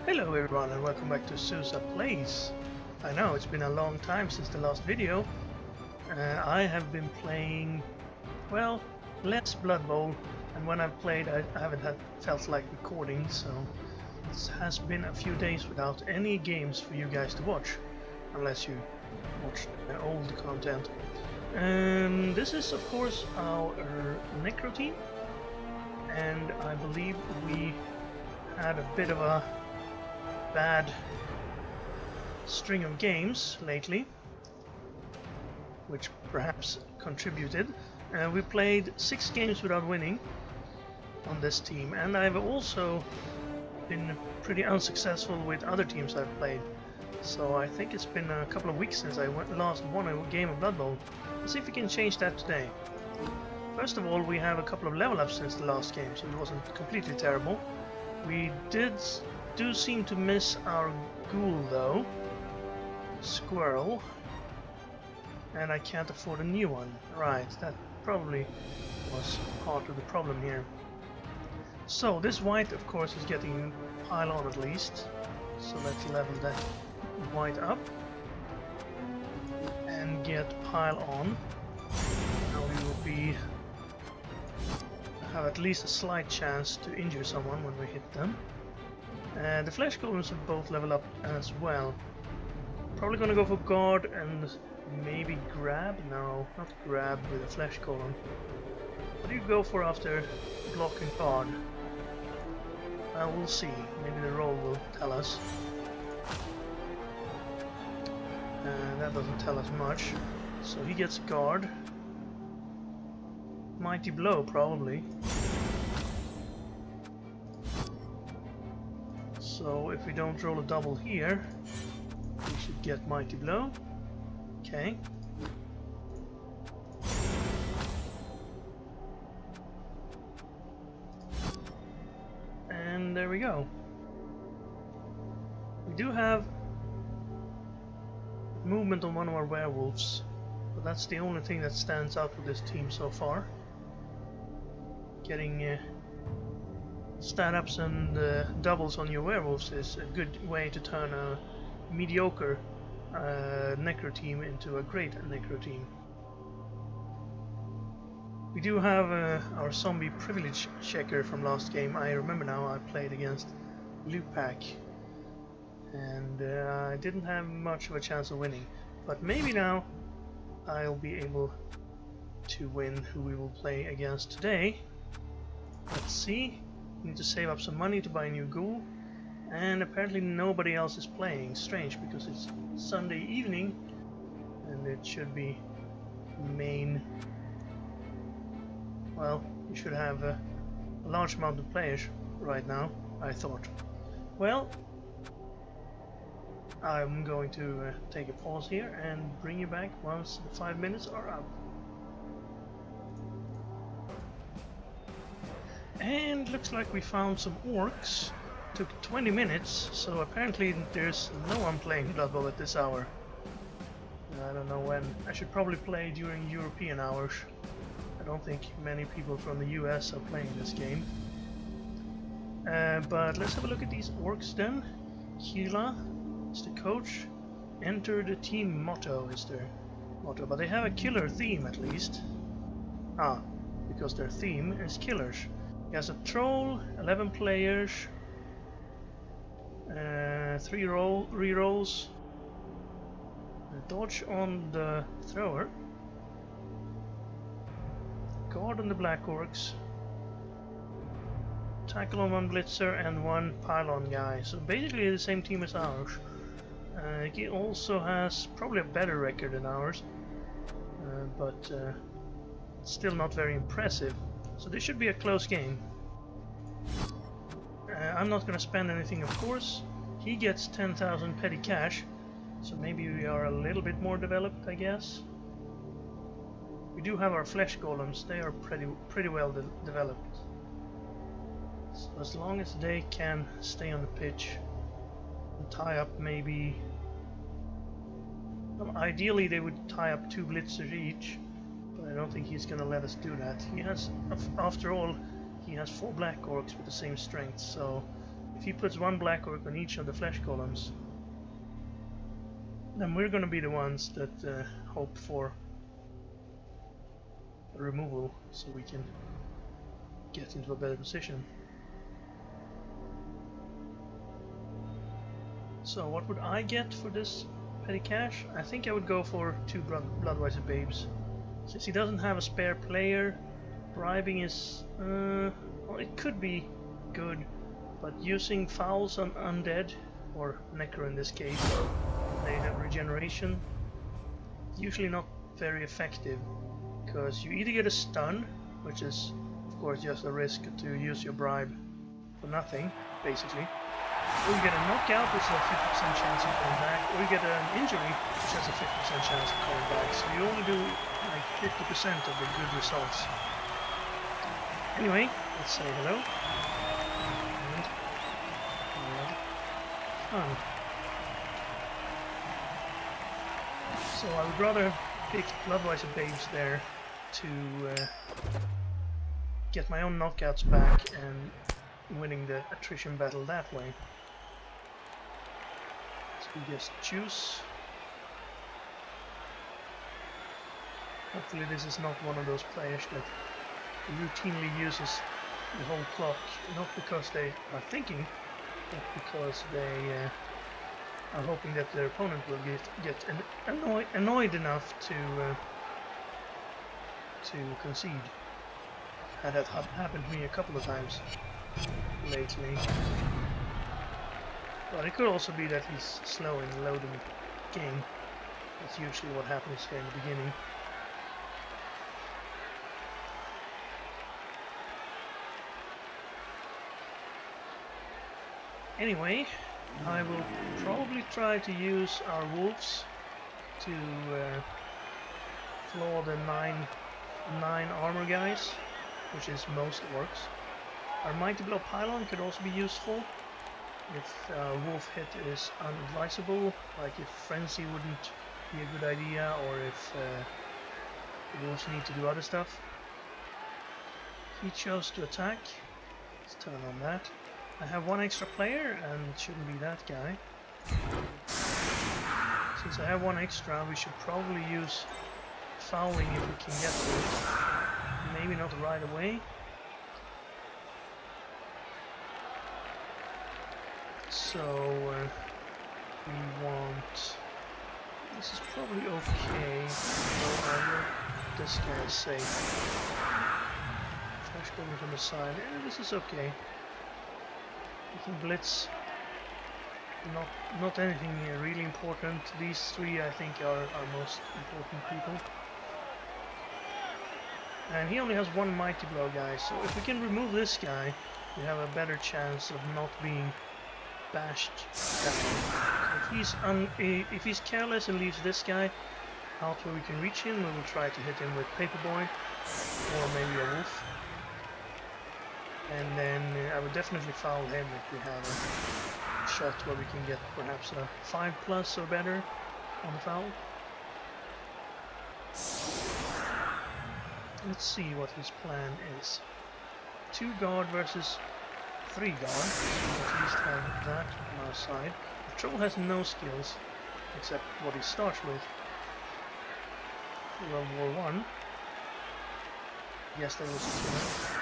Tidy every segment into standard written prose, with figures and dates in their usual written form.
Hello everyone and welcome back to Susa Plays. I know it's been a long time since the last video. I have been playing, well, less Blood Bowl, and when I've played I haven't felt like recording, so it has been a few days without any games for you guys to watch, unless you watched old content. This is of course our Necro team, and I believe we had a bit of a bad string of games lately, which perhaps contributed. We played 6 games without winning on this team, and I've also been pretty unsuccessful with other teams I've played. So I think it's been a couple of weeks since I last won a game of Blood Bowl. Let's see if we can change that today. First of all, we have a couple of level ups since the last game, so it wasn't completely terrible. We do seem to miss our ghoul though, squirrel, and I can't afford a new one. Right, that probably was part of the problem here. So this white of course is getting pile on at least, so let's level that white up and get pile on. Now we will have at least a slight chance to injure someone when we hit them. The flesh golems have both leveled up as well. Probably gonna go for guard and maybe grab? No, not grab with a flesh golem. What do you go for after block and guard? Well, we'll see. Maybe the roll will tell us. That doesn't tell us much. So he gets guard. Mighty blow, probably. So if we don't roll a double here, we should get Mighty Blow. Okay. And there we go. We do have movement on one of our werewolves, but that's the only thing that stands out with this team so far. Getting stat-ups and doubles on your werewolves is a good way to turn a mediocre Necro team into a great Necro team. We do have our zombie privilege checker from last game. I remember now I played against Lupac, and I didn't have much of a chance of winning, but maybe now I'll be able to win who we will play against today. Let's see. Need to save up some money to buy a new ghoul, and apparently nobody else is playing. Strange, because it's Sunday evening and it should be main. Well, you should have a large amount of players right now, I thought. Well, I'm going to take a pause here and bring you back once the 5 minutes are up. And looks like we found some orcs. Took 20 minutes, so apparently there's no one playing Blood Bowl at this hour. I don't know when. I should probably play during European hours. I don't think many people from the US are playing this game. But let's have a look at these orcs then. Kila is the coach. Enter the team motto is their motto, but they have a killer theme at least. Because their theme is killers. He has a troll, 11 players, 3 rerolls, dodge on the thrower, guard on the black orcs, tackle on 1 blitzer and 1 pylon guy. So basically the same team as ours. He also has probably a better record than ours, but still not very impressive. So this should be a close game. I'm not going to spend anything, of course. He gets 10,000 petty cash, so maybe we are a little bit more developed, I guess. We do have our flesh golems. They are pretty well developed. So as long as they can stay on the pitch and tie up maybe... Well, ideally they would tie up 2 blitzers each, but I don't think he's gonna let us do that. He has, after all, he has 4 black orcs with the same strength, so if he puts one black orc on each of the flesh columns, then we're gonna be the ones that hope for removal, so we can get into a better position. So what would I get for this petty cash? I think I would go for 2 Bloodwiser Babes. Since he doesn't have a spare player, bribing is... well, it could be good, but using fouls on undead, or necro in this case, they have regeneration, usually not very effective, because you either get a stun, which is of course just a risk to use your bribe for nothing, basically, or you get a knockout, which is a 50% chance of coming back, or you get an injury, which has a 50% chance of coming back, so you only do like 50% of the good results. Anyway, let's say hello. And so I would rather have picked Bloodwiser Babes there to get my own knockouts back and winning the attrition battle that way. So we just choose. Hopefully this is not one of those players that routinely uses the whole clock, not because they are thinking, but because they are hoping that their opponent will get annoyed enough to concede. Had that happened to me a couple of times lately. But it could also be that he's slow in loading the game. That's usually what happens here in the beginning. Anyway, I will probably try to use our wolves to floor the 9 armor guys, which is most orcs. Our mighty blow pylon could also be useful if wolf hit is unadvisable, like if frenzy wouldn't be a good idea, or if the wolves need to do other stuff. He chose to attack. Let's turn on that. I have 1 extra player, and it shouldn't be that guy. Since I have 1 extra, we should probably use fouling if we can get to it. Maybe not right away. So we want... This is probably okay. So I will... This guy is safe. Flash going from the side. This is okay. We can blitz. Not anything really important. These 3 I think are our most important people. And he only has 1 mighty blow guy, so if we can remove this guy, we have a better chance of not being bashed down. So if he's careless and leaves this guy out where we can reach him, we will try to hit him with Paperboy or maybe a wolf. And then I would definitely foul him if we have a shot where we can get perhaps a 5+ or better on the foul. Let's see what his plan is. 2 guard versus 3 guard. We'll at least have that on our side. The troll has no skills except what he starts with. World War I. Yes, there was a killer.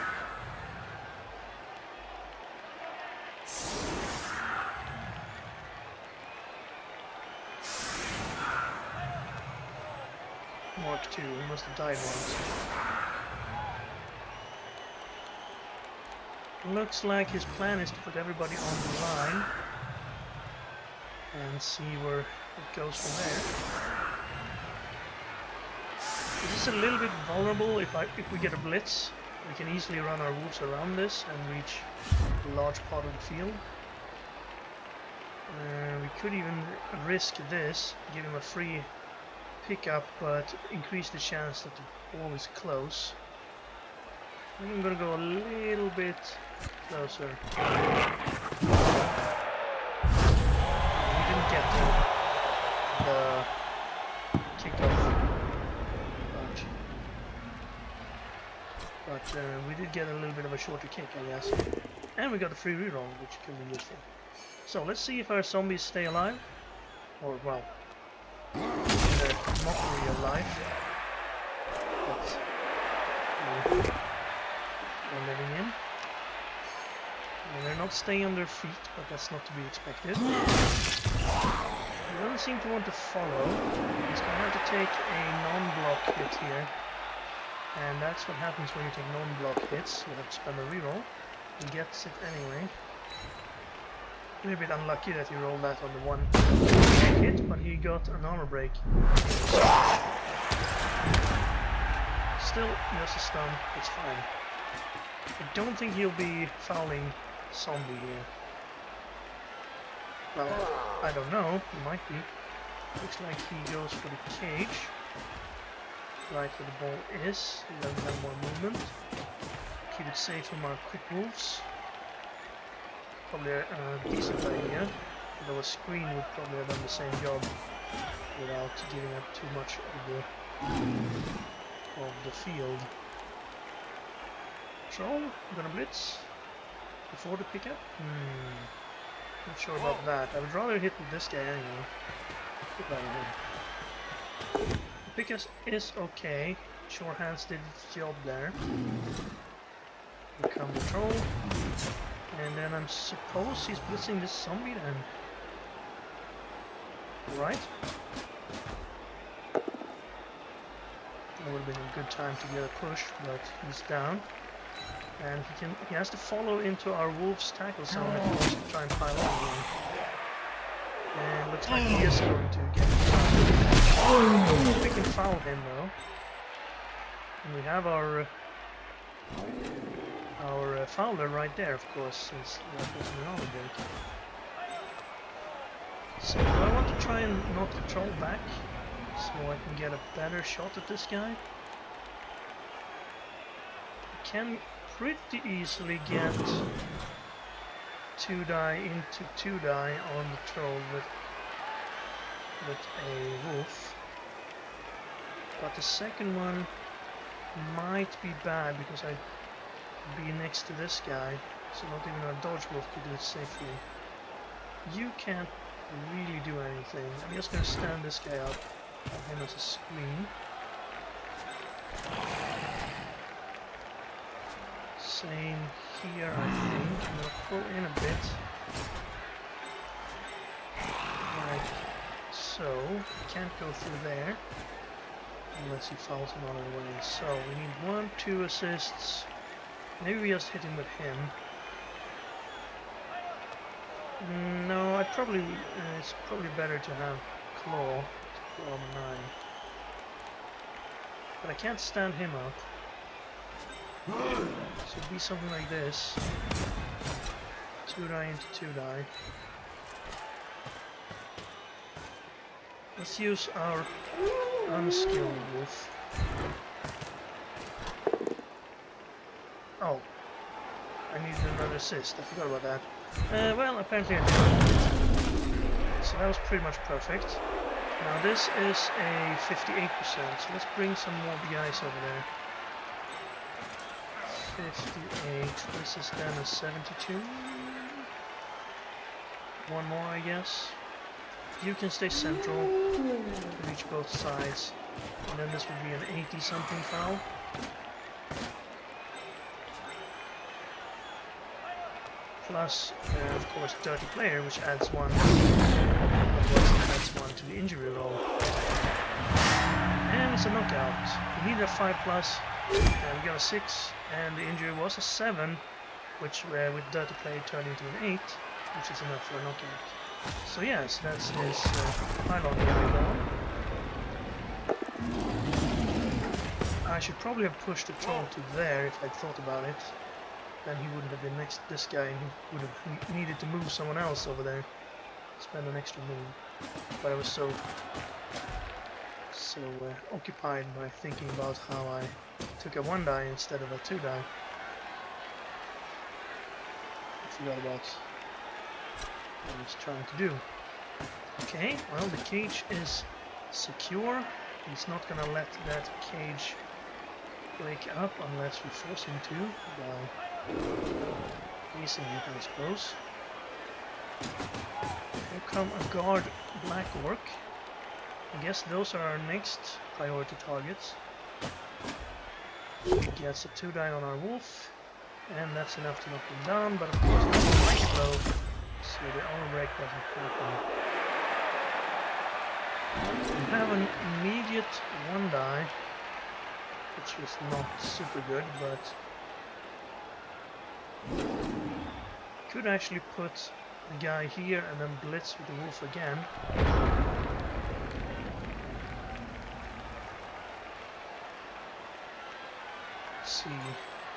Mark II, he must have died once. Looks like his plan is to put everybody on the line and see where it goes from there. This is a little bit vulnerable. If we get a blitz, we can easily run our wolves around this and reach a large part of the field. We could even risk this, give him a free pickup, but increase the chance that the wall is close. I'm gonna go a little bit closer. We didn't get the kickoff, but we did get a little bit of a shorter kick, I guess. And we got a free reroll, which can be useful. So let's see if our zombies stay alive. Or, well, they're mockery of life. But we're living in. And they're not staying on their feet, but that's not to be expected. He doesn't seem to want to follow. He's going to have to take a non-block hit here. And that's what happens when you take non-block hits. You have to spend a reroll. He gets it anyway. A little bit unlucky that he rolled that on the one hit, but he got an armor break. Still, just a stun. It's fine. I don't think he'll be fouling zombie here. Well, I don't know. He might be. Looks like he goes for the cage. Right where the ball is. He doesn't have more movement. Keep it safe from our quick moves. Probably a decent idea. Although a screen would probably have done the same job without giving up too much of the field. Troll, gonna blitz before the pickup? Not sure about that. I would rather hit with this guy anyway. The pickup is okay. Sure Hands did its job there. Become the troll. And then I'm suppose he's blitzing this zombie then. Right? That would have been a good time to get a push, but he's down. And he has to follow into our wolf's tackle zone if he wants to try and pile on again. And looks like he is going to get fouled. We can foul him though. And we have our fouler right there, of course, since that was an armor break. So do I want to try and knock the troll back so I can get a better shot at this guy? I can pretty easily get 2-die into 2-die on the troll with a wolf. But the second one might be bad because I'd be next to this guy, so not even our dodge wolf could do it safely. You can't really do anything. I'm just gonna stand this guy up on him as a screen. Same here, I think. I'm gonna pull in a bit. Like so. Can't go through there unless he falls another way. So we need 1, 2 assists. Maybe we just hit him with him. No, it's probably better to have claw on 9. But I can't stand him up. So it'd be something like this. 2-die into 2-die. Let's use our unskilled wolf. Oh, I needed another assist. I forgot about that. Well, apparently I did. So that was pretty much perfect. Now this is a 58%, so let's bring some more guys over there. 58, this is then a 72. One more, I guess. You can stay central, reach both sides, and then this would be an 80-something foul. Plus, of course, dirty player, which adds 1. Adds 1 to the injury roll. And it's a knockout. We needed a 5+, and we got a 6, and the injury was a 7, which with dirty play turned into an 8, which is enough for a knockout. So yes, that's his pile on the eyeball. I should probably have pushed the troll to there if I'd thought about it. Then he wouldn't have been next to this guy, and he would have needed to move someone else over there. Spend an extra move. But I was so occupied by thinking about how I took a 1-die instead of a 2-die. I forgot about what I was trying to do. Okay, well, the cage is secure. He's not gonna let that cage break up unless we force him to by facing it, I suppose. Here come a guard black orc. I guess those are our next priority targets. Gets a 2-die on our wolf, and that's enough to knock him down, but of course it's a light blow, so the armor break doesn't happen. We have an immediate 1-die, which is not super good, but could actually put the guy here and then blitz with the wolf again. Let's see.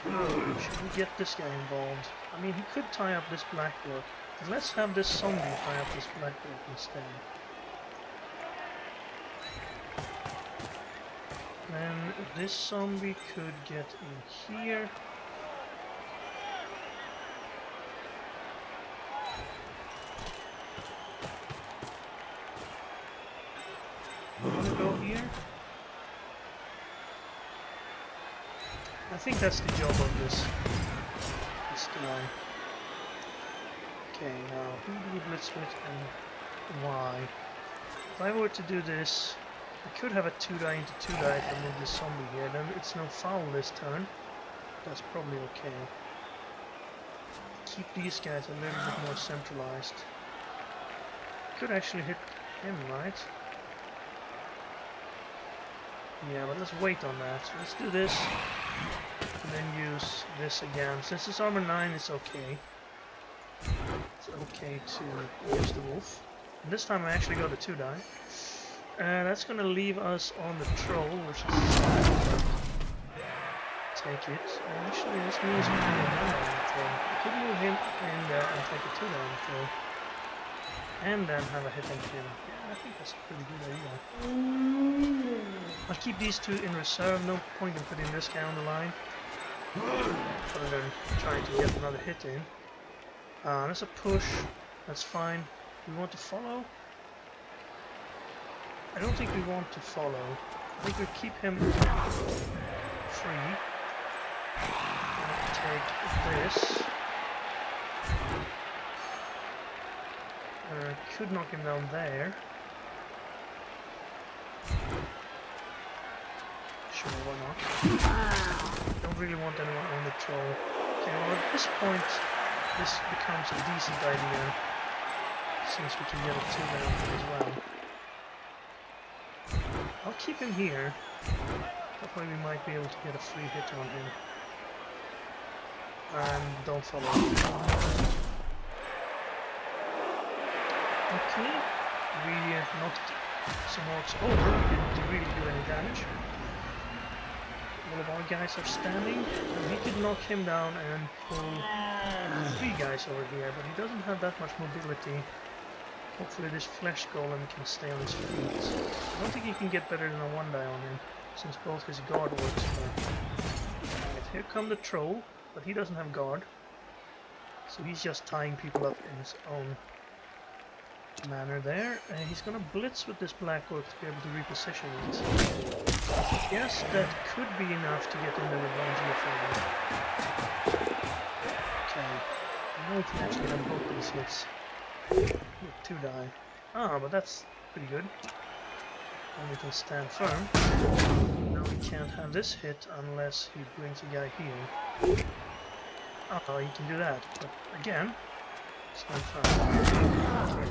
Should we get this guy involved? I mean, he could tie up this black orc. Let's have this zombie tie up this black orc instead. Then this zombie could get in here. Wanna go here? I think that's the job of this guy. Okay, now who do we blitz with and why? If I were to do this, I could have a 2-die into 2-die to move this zombie here, then it's no foul this turn. That's probably okay. Keep these guys a little bit more centralized. Could actually hit him, right? Yeah, but let's wait on that. Let's do this, and then use this again. Since it's armor 9, it's okay. It's okay to use the wolf. And this time I actually got a 2-die. That's gonna leave us on the troll, which is take it. Actually, this means we can move him on the troll. We could move him in there and take a 2-die on the troll. And then have a hit on him. Yeah, I think that's a pretty good idea. I'll keep these two in reserve, no point in putting this guy on the line. Other than trying to get another hit in. That's a push, that's fine. We want to follow? I don't think we want to follow. I think we keep him free. Take this. Could knock him down there. Sure, why not? Don't really want anyone on the troll. Okay, well at this point, this becomes a decent idea, since we can get a 2-die on him as well. I'll keep him here. That way we might be able to get a free hit on him. And don't follow. Okay, we knocked some orcs over, didn't really do any damage. All of our guys are standing, and he could knock him down and pull 3 guys over here, but he doesn't have that much mobility. Hopefully this flesh golem can stay on his feet. I don't think he can get better than a 1-die on him, since both his guard works for. Right, here come the troll, but he doesn't have guard. So he's just tying people up in his own manner there. He's gonna blitz with this black orc to be able to reposition it. Yes, that could be enough to get in the revenge here for him. Okay, now we can actually have both these hits. 2-die. Ah, but that's pretty good. And we can stand firm. Now we can't have this hit unless he brings a guy here. Oh, he can do that, but again, stand firm. Okay.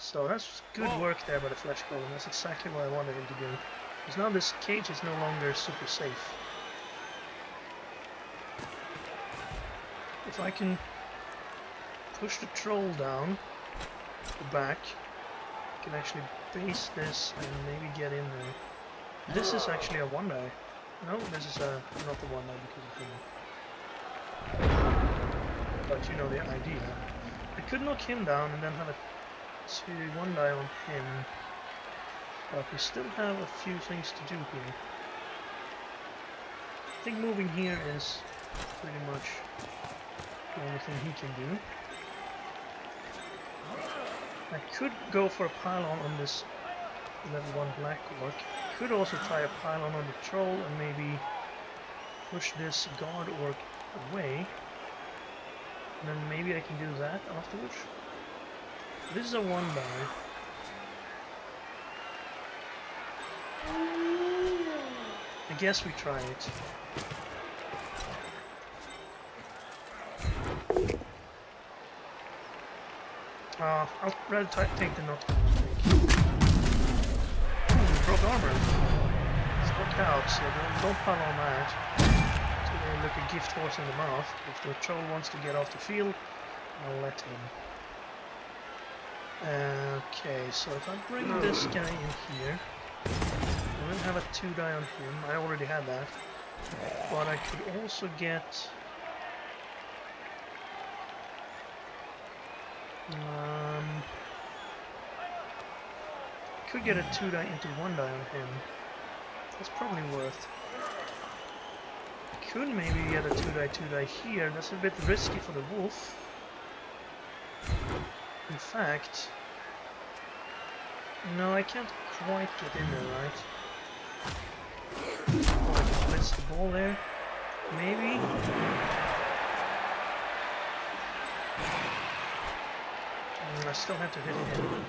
So that's good work there by the flesh golem. That's exactly what I wanted him to do. Because now this cage is no longer super safe. If I can push the troll down the back, I can actually base this and maybe get in there. This is actually a 1-die. No, this is not a 1-die because of him. But you know the idea. I could knock him down and then have a 1-die on him. But we still have a few things to do here. I think moving here is pretty much the only thing he can do. I could go for a pylon on this level 1 black orc. Could also try a pylon on the troll and maybe push this guard orc away. And then maybe I can do that afterwards. This is a 1 die. I guess we try it. I'll rather take the not one, I think. Ooh, broke armor. It's knocked out, so don't pile on that. So they look a gift horse in the mouth. If the troll wants to get off the field, I'll let him. Okay, so if I bring this guy in here, I will have a 2 die on him. I already had that. But I could also get... could get a 2 die into 1 die on him. That's probably worth. Could maybe get a 2 die here. That's a bit risky for the wolf. In fact, no, I can't quite get in there, right? Oh, I can blitz the ball there. Maybe. I still have to hit him.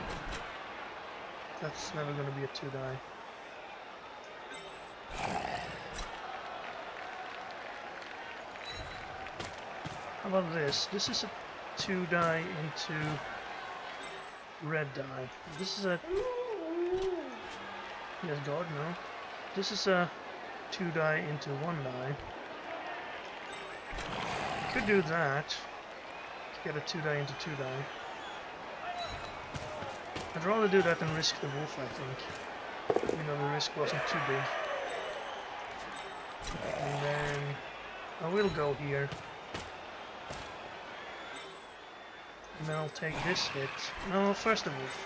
That's never going to be a 2 die. How about this? This is a 2 die into red die. This is a... He has guard, no. This is a 2 die into 1 die. Could do that. Get a 2 die into 2 die. I'd rather do that than risk the wolf, I think. You know, the risk wasn't too big. And then I will go here. And then I'll take this hit. No, first the wolf.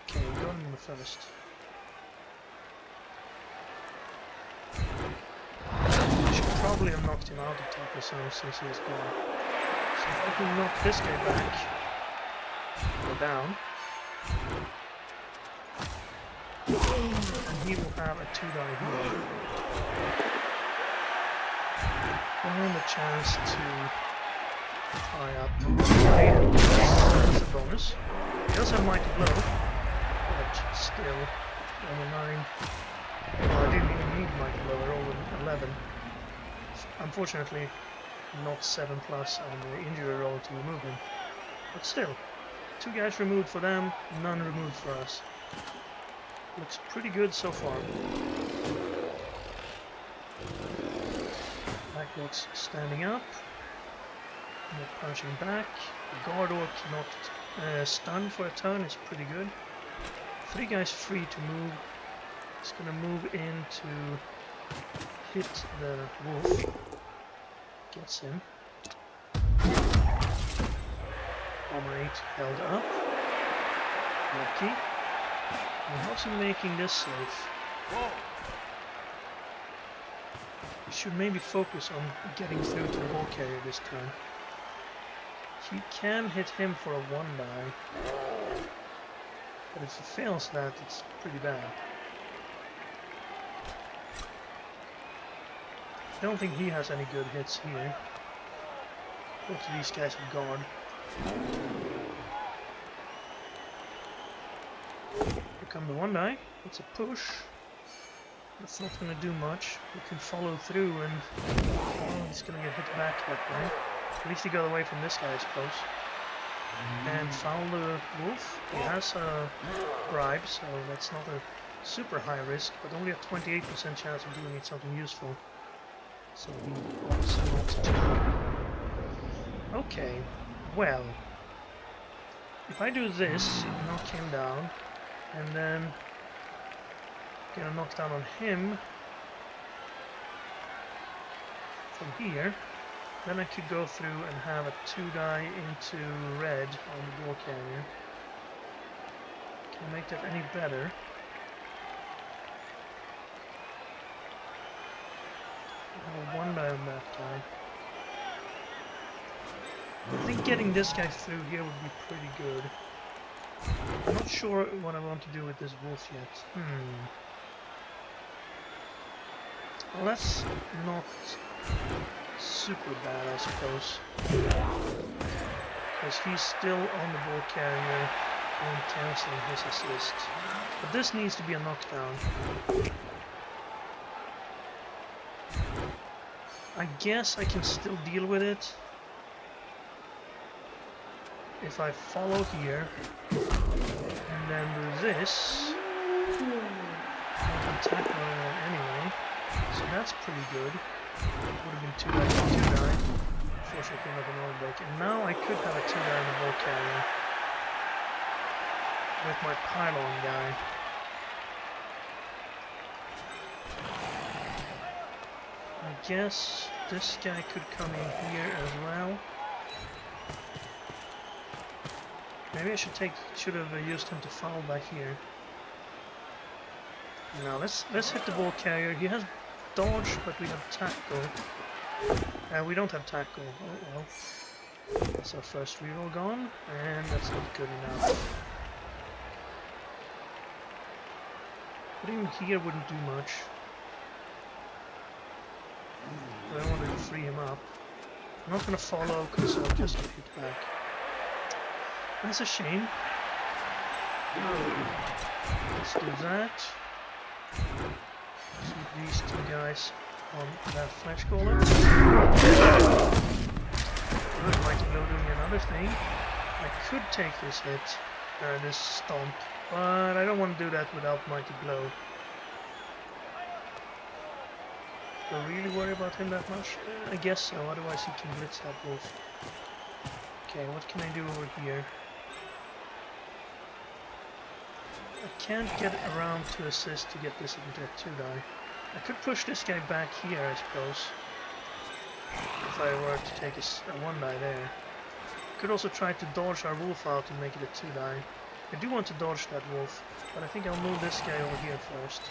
Okay, go on the first. I should probably have knocked him out of top or so since he was gone. So if I can knock this guy back, go down, and he will have a 2 die here. And a chance to tie up. That's a bonus. He does have Mighty Blow, but still, over 9. Well, I didn't even need Mighty Blow, I rolled an 11. Unfortunately, not 7 plus on the injury roll to remove him. But still, 2 guys removed for them, none removed for us. Looks pretty good so far. Blacklord's standing up. Not punching back. The guard orc not stunned for a turn is pretty good. 3 guys free to move. It's gonna move in to hit the wolf. Gets him. Armor 8 held up. Lucky. And how's he making this safe? We should maybe focus on getting through to the ball carrier this turn. He can hit him for a 1 die. But if he fails that, it's pretty bad. I don't think he has any good hits here. Both of these guys have guard. Here come the 1 die. It's a push. That's not going to do much. We can follow through and... Oh, he's going to get hit back that way. At least he got away from this guy, I suppose. And foul the wolf. He has a bribe, so that's not a super high risk, but only a 28% chance of doing it something useful. So he wants not to. Okay, well, if I do this, knock him down, and then get a knockdown on him from here, then I could go through and have a 2 die into red on the ball carrier. Can I make that any better? I have a 1 die on that guy. I think getting this guy through here would be pretty good. I'm not sure what I want to do with this wolf yet. Let's not super bad, I suppose. Because he's still on the ball carrier and canceling his assist. But this needs to be a knockdown. I guess I can still deal with it if I follow here and then do this. Attack anyway, so that's pretty good. Would have been 2 die, 2 die. Unfortunately, not an oil break. And now I could have a 2 die in the ball carrier with my pylon guy. I guess this guy could come in here as well. Maybe I should have used him to foul back here. Now let's hit the ball carrier. He has dodge, but we have tackle. We don't have tackle. Oh well. That's our first reroll gone, and that's not good enough. Putting him here wouldn't do much. But I wanted to free him up. I'm not gonna follow because I'll just get hit back. That's a shame. Let's do that. Keep these 2 guys on that flesh golem. Good, Mighty Blow doing another thing. I could take this hit, this stomp, but I don't want to do that without Mighty Blow. Do I really worry about him that much? I guess so, otherwise he can blitz that wolf. Okay, what can I do over here? I can't get around to assist to get this into a 2 die. I could push this guy back here, I suppose. If I were to take a 1 die there. Could also try to dodge our wolf out and make it a 2 die. I do want to dodge that wolf, but I think I'll move this guy over here first.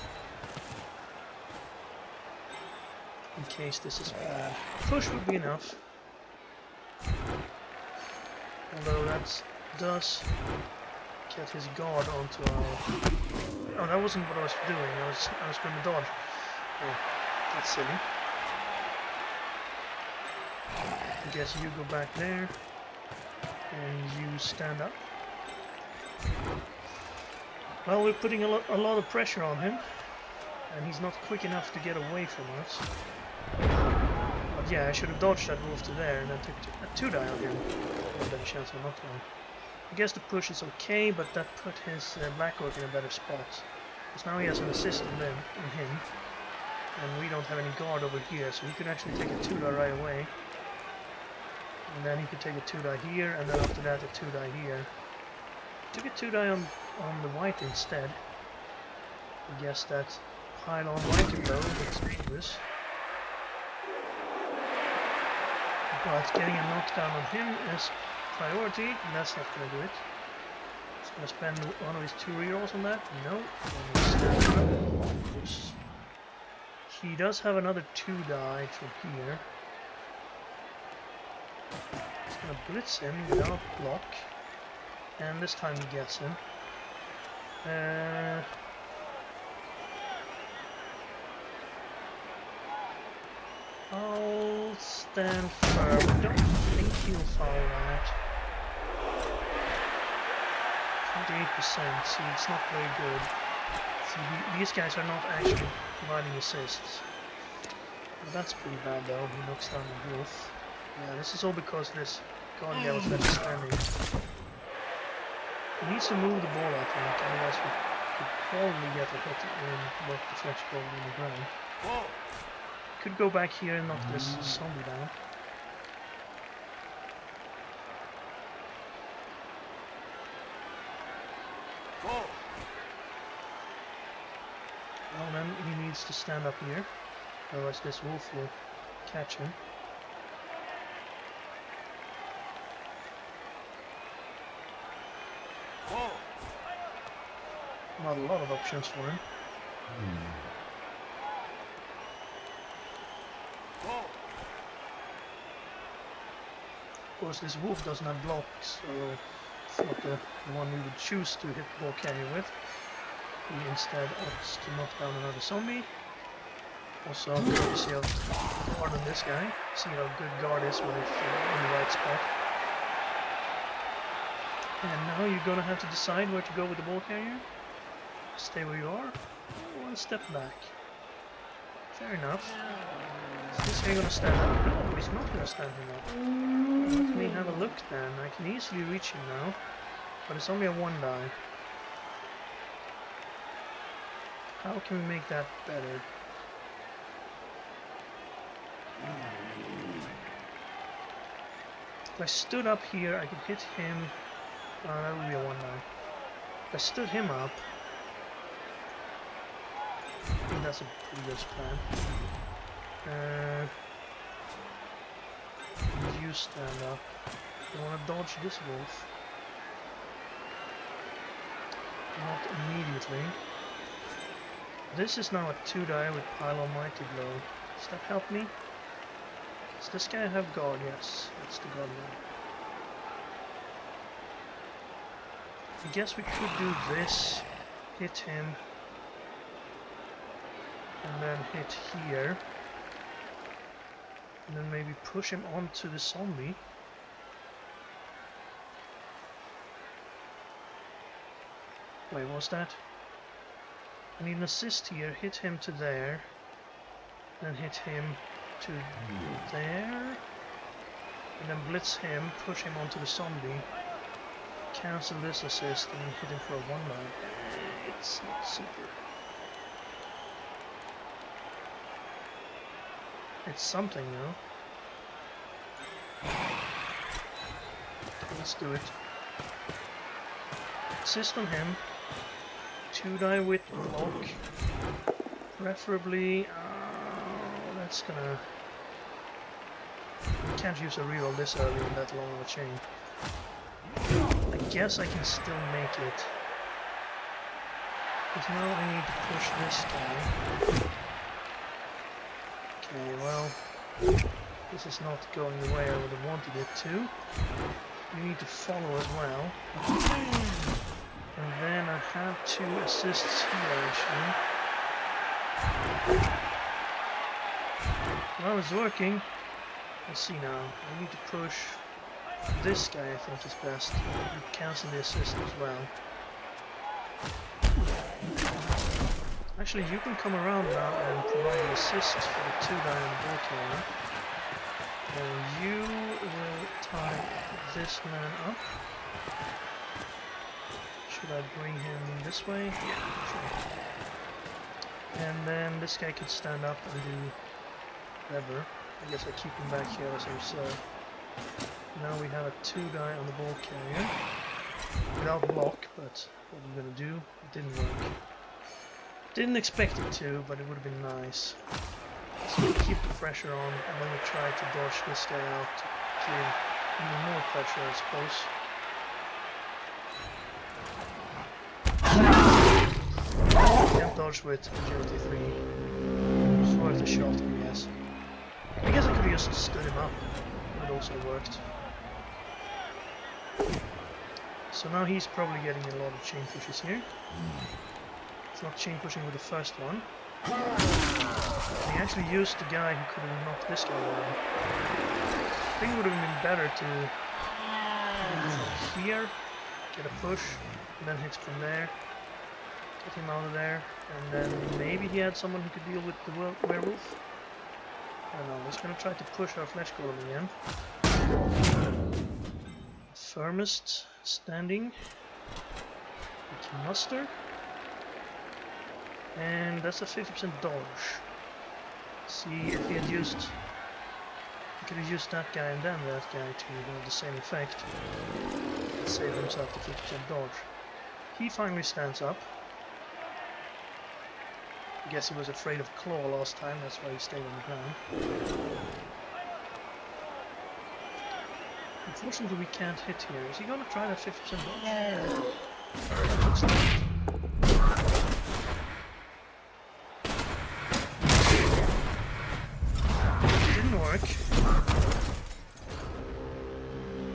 In case this is bad. Push would be enough. Although that does get his guard onto our... Oh, that wasn't what I was doing. I was going to dodge. Oh, that's silly. I guess you go back there, and you stand up. Well, we're putting a lot of pressure on him, and he's not quick enough to get away from us. But yeah, I should have dodged that wolf to there, and then took a 2 die on him. A better chance of knockdown. I guess the push is okay, but that put his Black Orc in a better spot. Because now he has an assist in him, and we don't have any guard over here, so he could actually take a 2 die right away. And then he could take a 2 die here, and then after that a 2 die here. Took a 2 die on the white instead. I guess that pylon Mighty Blow looks dangerous. But getting a knockdown on him is priority, and that's not going to do it. Just going to spend one of his 2 rerolls on that. No. Oops. He does have another 2 die from here. He's going to blitz him without block. And this time he gets him. I'll stand firm. I don't think he'll foul that. 28%, see, it's not very good. See, these guys are not actually providing assists. But that's pretty bad though, he knocks down the wolf. Yeah, this is all because this guardian was left standing. He needs to move the ball, I think, otherwise we could probably get a hit in both the flesh ball and the ground. Could go back here and knock this zombie down. Well, then he needs to stand up here, otherwise this wolf will catch him. Not a lot of options for him. Of course, this wolf doesn't have blocks, so it's not the one we would choose to hit the ball carrier with. He instead opts to knock down another zombie. Also, courtesy of guard on this guy. See how good guard is when it's in the right spot. And now you're gonna have to decide where to go with the ball carrier. Stay where you are, or one step back. Fair enough. Is this guy gonna stand up? No, he's not gonna stand him up. Let me have a look then. I can easily reach him now, but it's only a 1 die. How can we make that better? If I stood up here, I could hit him. That would be a 1 die. If I stood him up, I think that's a pretty good plan. You stand up. I want to dodge this wolf. Not immediately. This is now a 2 die with Pile Almighty Blow. Does that help me? Does this guy have guard? Yes, that's the guard one. I guess we could do this, hit him, and then hit here, and then maybe push him onto the zombie. Wait, what's that? I need an assist here, hit him to there, then hit him to there, and then blitz him, push him onto the zombie, cancel this assist, and then hit him for a 1 die. It's not super. It's something though. Let's do it. Assist on him. 2 die with block. Preferably, that's gonna... Can't use a reroll this early in that long of a chain. I guess I can still make it. Because now I need to push this guy. Okay, well, this is not going the way I would have wanted it to. You need to follow as well. And then I have 2 assists here actually. Well, it's working. Let's see now. I need to push this guy, I think is best. Cancel the assist as well. Actually, you can come around now and provide the assist for the 2 die on the ball carrier. And you will tie this man up. Should I bring him this way? Yeah, sure. And then this guy could stand up and do whatever. I guess I keep him back here as a reserve. Now we have a 2 die on the ball carrier. Without block, but what I'm gonna do, it didn't work. Didn't expect it to, but it would have been nice. So we keep the pressure on, and then we try to dodge this guy out to clear even more pressure, I suppose. Can't dodge with agility 3. It's worth a shot, I guess. I guess I could have just stood him up. It also worked. So now he's probably getting a lot of chain pushes here. It's not chain pushing with the first one. He actually used the guy who could have knocked this guy away. I think it would have been better to go here, get a push, and then hit from there. Get him out of there, and then maybe he had someone who could deal with the werewolf. I don't know, I'm just gonna try to push our flesh golem again. Firmest standing. We can muster. And that's a 50% dodge. See, if he had used... He could have used that guy and then that guy to have the same effect. And save himself the 50% dodge. He finally stands up. I guess he was afraid of claw last time, that's why he stayed on the ground. Unfortunately we can't hit here. Is he gonna try that 50% dodge? No. That looks like it.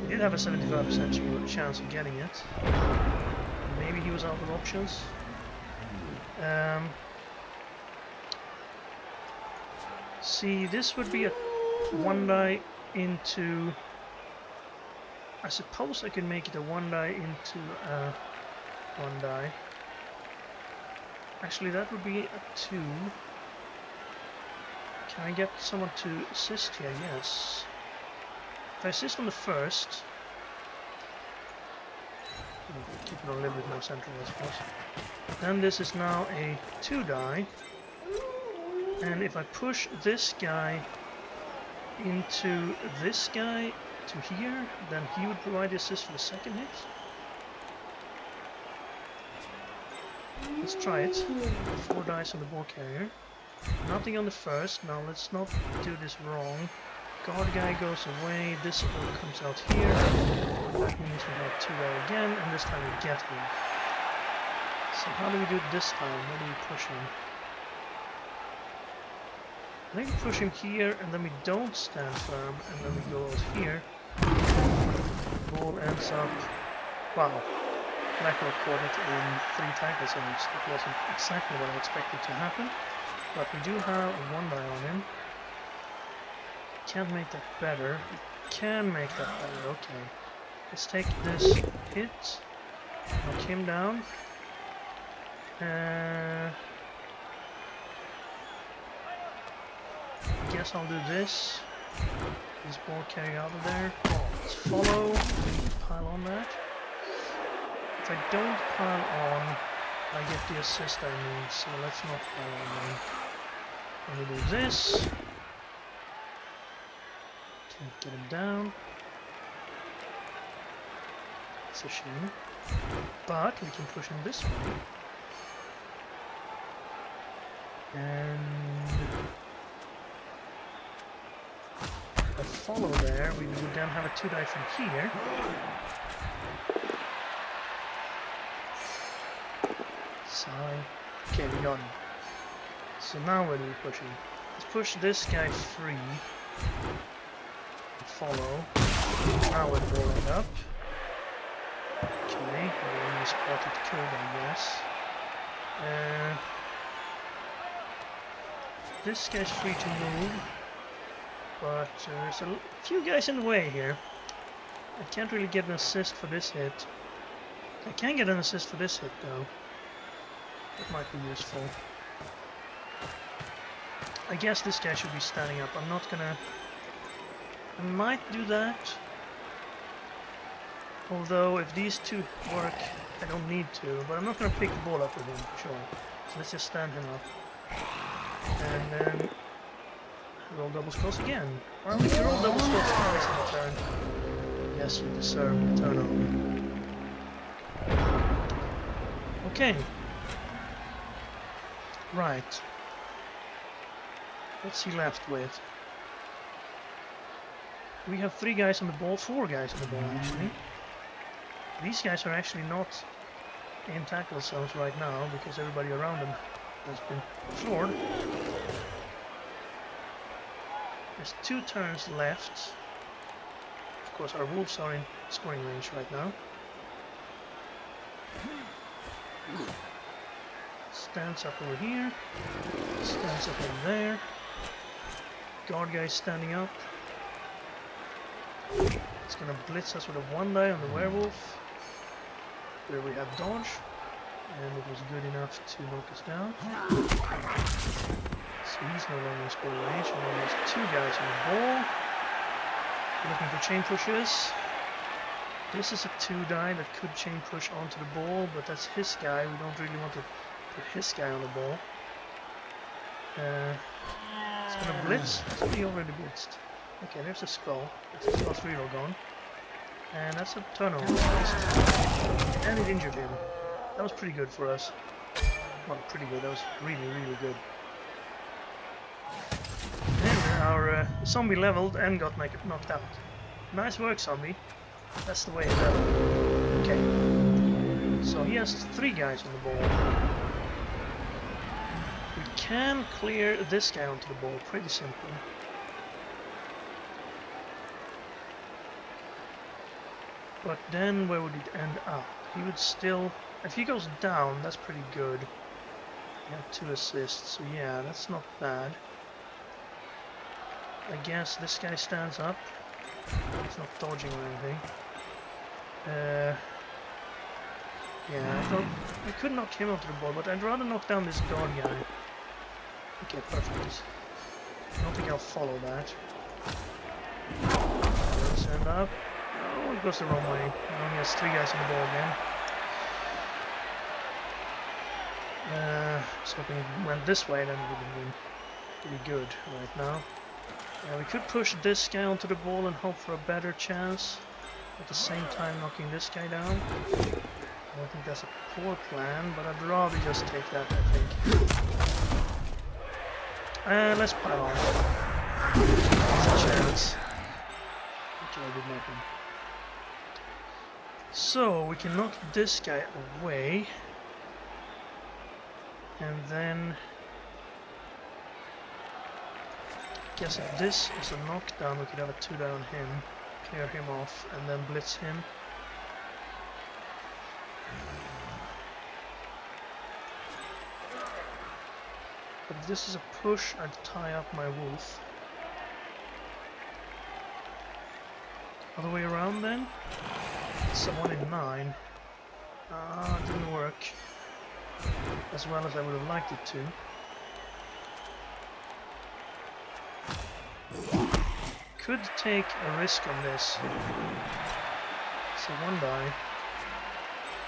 He did have a 75% chance of getting it. Maybe he was out of options. See, this would be a one die into... I suppose I could make it a one die into a one die. Actually, that would be a 2. Can I get someone to assist here? Yes. If I assist on the first... keep it a little bit more central, I suppose. Then this is now a 2 die. And if I push this guy into this guy to here, then he would provide the assist for the second hit. Let's try it. 4 dice on the ball carrier. Nothing on the first. Now let's not do this wrong. Guard guy goes away. This all comes out here. That means we have 2 there again, and this time we get him. So how do we do it this time? Where do we push him? I think we push him here, and then we don't stand firm, and then we go out here. Ball ends up... Wow. Blackwell caught it in 3 tackle zones. That wasn't exactly what I expected to happen. But we do have a 1 die on him. Can't make that better. We can make that better, okay. Let's take this hit. Knock him down. I guess I'll do this. This ball carry out of there. Let's follow. Pile on that. If I don't pile on, I get the assist I need, so let's not pile on then. Let me do this. Can't get him down. It's a shame. But we can push him this way. And a follow there, we would then have a 2 die from here. Side. Okay, we got him. So now where do we push him? Let's push this guy free. Follow. Now where the ball end up. Okay, we only spotted code, I guess. This guy's free to move, but there's a few guys in the way here. I can't really get an assist for this hit. I can get an assist for this hit though. That might be useful. I guess this guy should be standing up. I'm not gonna... I might do that. Although if these 2 work, I don't need to. But I'm not gonna pick the ball up with him, for sure. So let's just stand him up. And then roll double skulls again. Well, if you roll double skulls twice in a turn, yes, you deserve the turnover. Okay. Right. What's he left with? We have 3 guys on the ball, 4 guys on the ball actually. These guys are actually not in tackle zones right now because everybody around them has been floored. There's 2 turns left. Of course our wolves are in scoring range right now. Stands up over here. Stands up over there. Guard guy standing up. It's gonna blitz us with a 1 die on the werewolf. Where we have dodge. And it was good enough to knock us down. So he's no longer in score range. And then there's 2 guys on the ball. Looking for chain pushes. This is a 2 die that could chain push onto the ball, but that's his guy. We don't really want to put his guy on the ball. It's gonna blitz. So he already blitzed. Okay, there's a skull. That's a skull's reroll gone. And that's a turnover. And it injured him. That was pretty good for us. Well, pretty good. That was really, really good. And our zombie leveled and got knocked out. Nice work, zombie. That's the way it leveled. Okay. So he has 3 guys on the ball. We can clear this guy onto the ball. Pretty simple. But then where would it end up? He would still... If he goes down, that's pretty good. He had 2 assists, so yeah, that's not bad. I guess this guy stands up. He's not dodging or anything. Yeah, I thought I could knock him onto the ball, but I'd rather knock down this guard guy. Okay, perfect. I don't think I'll follow that. Stand up. Oh, it goes the wrong way. Now he has 3 guys on the ball again. So if it went this way, then it would have been pretty good right now. We could push this guy onto the ball and hope for a better chance. At the same time knocking this guy down. I don't think that's a poor plan, but I'd rather just take that, I think. Let's pile on. There's a chance. Okay, I did nothing. So, we can knock this guy away. And then... I guess if this is a knockdown, we could have a 2-down on him. Clear him off, and then blitz him. But if this is a push, I'd tie up my wolf. Other way around then? It's a 1 in 9. Didn't work as well as I would have liked it to. Could take a risk on this. So 1 die.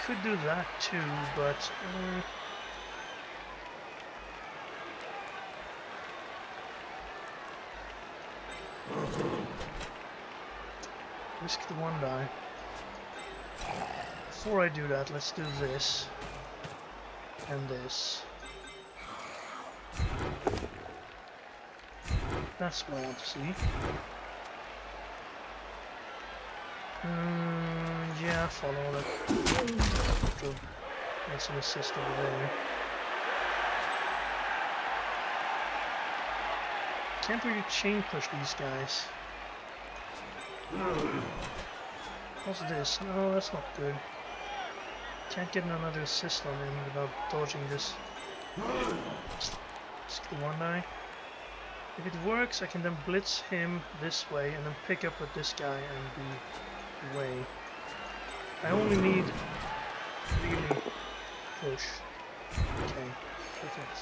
Could do that too, but risk the 1 die. Before I do that, let's do this and this. That's what I want to see. Yeah, follow that. Get some assist over there. Can't really chain push these guys. What's this? No, that's not good. Can't get another assist on him without dodging this. Just the 1 die. If it works, I can then blitz him this way and then pick up with this guy and be away. I only need really push. Okay, perfect.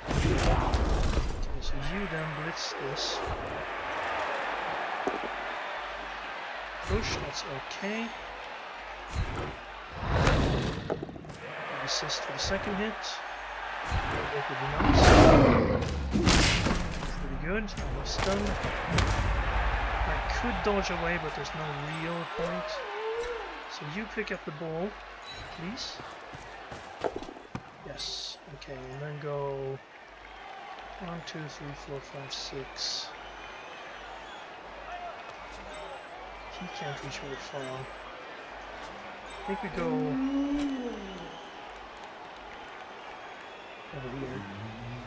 Okay, so you then blitz this. Push, that's okay. Assist for the second hit. That would be nice. Pretty good. Almost stunned. I could dodge away, but there's no real point. So you pick up the ball, please. Yes. Okay, and then go 1, 2, 3, 4, 5, 6. He can't reach very far. I think we go over here.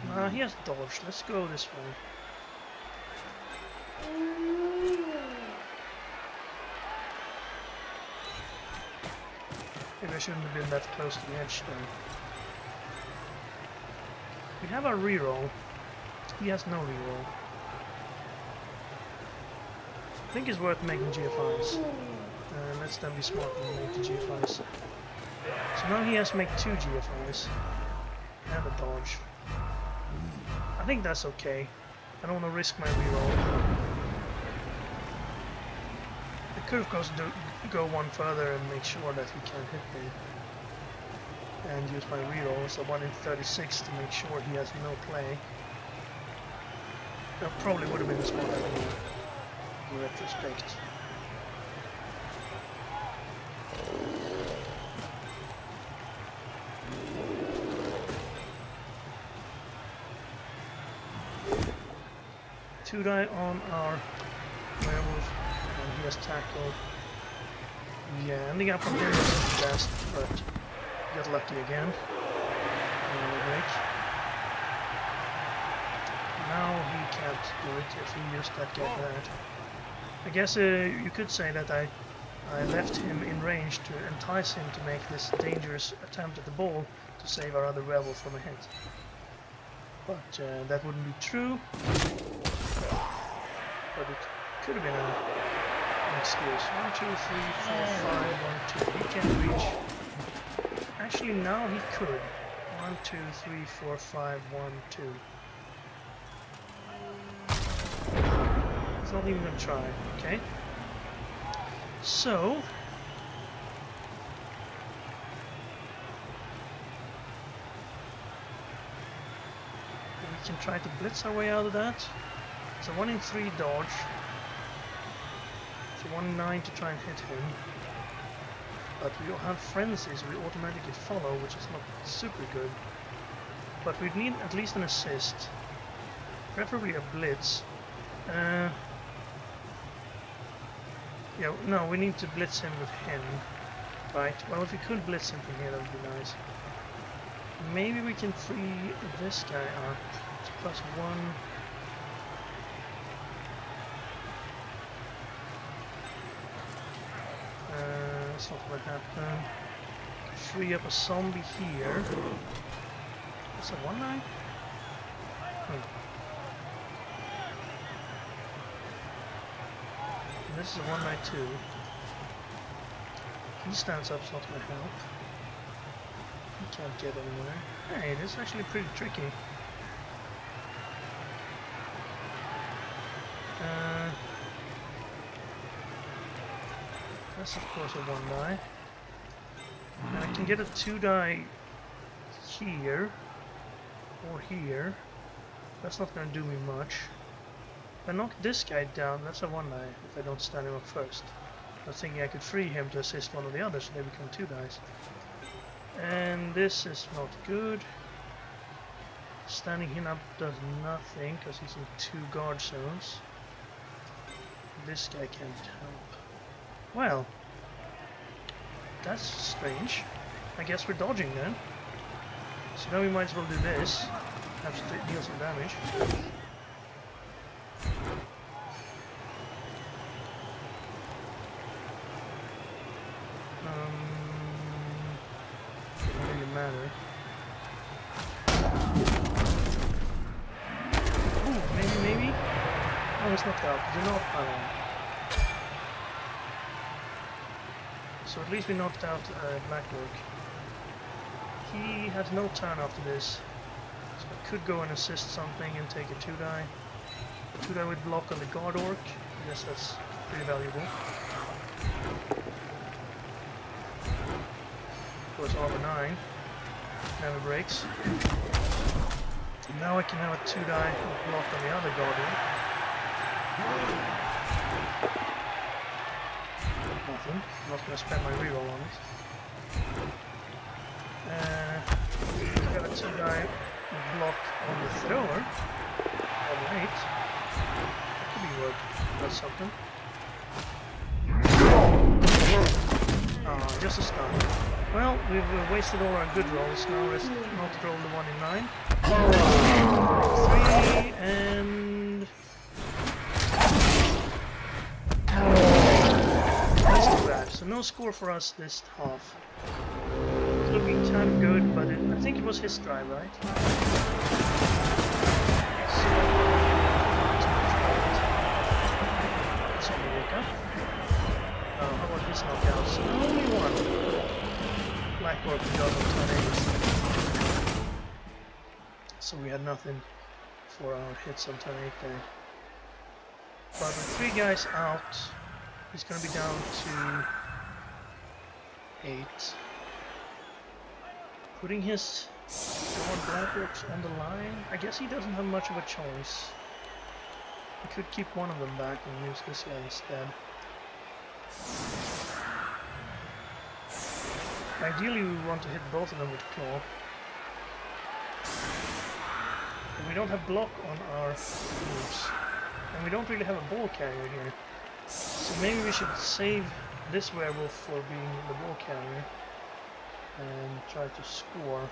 Nah, he has dodged. Let's go this way. Maybe I shouldn't have been that close to the edge then. We have our reroll. He has no reroll. I think it's worth making GFIs. Let's then be smart and make the GFIs. So now he has to make 2 GFIs. And a dodge. I think that's okay. I don't want to risk my reroll. I could of course go 1 further and make sure that he can't hit me. And use my reroll, so 1 in 36 to make sure he has no play. That probably would have been a smart idea in retrospect. Two die on our werewolf, and he has tackle. Yeah, ending up on him isn't the best, but got lucky again. Now he can't do it if he used that get that. I guess you could say that I left him in range to entice him to make this dangerous attempt at the ball to save our other werewolf from a hit. But that wouldn't be true. But it could have been an excuse. 1, 2, 3, 4, 5, 1, 2. He can't reach. Actually, now he could. 1, 2, 3, 4, 5, 1, 2. He's not even gonna try. Okay. So. We can try to blitz our way out of that. It's a 1 in 3 dodge. It's a 1 in 9 to try and hit him. But we don't have frenzy, so we automatically follow, which is not super good. But we need at least an assist. Preferably a blitz. Yeah, no, we need to blitz him with him. Right, well if we could blitz him from here, that would be nice. Maybe we can free this guy up. It's +1. That's not what happened. Free up a zombie here. Is that 1-9? This is a 1-9-2. He stands up, it's not gonna help. He can't get anywhere. Hey, this is actually pretty tricky. That's of course a 1-die. And I can get a 2-die here or here. That's not gonna do me much. If I knock this guy down, that's a 1-die if I don't stand him up first. I was thinking I could free him to assist one of the others, so they become 2-dies. And this is not good. Standing him up does nothing because he's in 2 guard zones. This guy can't help. Well, that's strange. I guess we're dodging then. So now we might as well do this. Have to deal some damage. Doesn't really matter. Ooh, maybe? Oh, it's knocked out. Do not So at least we knocked out Blackwork. He has no turn after this. So I could go and assist something and take a 2-die. A 2-die would block on the guard orc. I guess that's pretty valuable. Of course, armor 9 never breaks. And now I can have a 2-die block on the other guard orc. Nothing. I'm not going to spend my reroll on it. I got a 2-die block on the thrower. Alright. That could be worth something. Oh, just a stun. Well, we've wasted all our good rolls. Now let's not roll the 1 in 9. 3 and... That's too bad. So no score for us this half. It's looking kind of good, but I think it was his drive, right? So, wake up. How about this knockout? So only one. Blackwork got on turn 8. So we had nothing for our hits on turn 8 there. But with 3 guys out, he's going to be down to 8. Putting his Blackworks on the line, I guess he doesn't have much of a choice. He could keep one of them back and use this guy instead. Ideally we want to hit both of them with claw. But we don't have block on our moves. And we don't really have a ball carrier here. So maybe we should save this werewolf for being the ball carrier and try to score.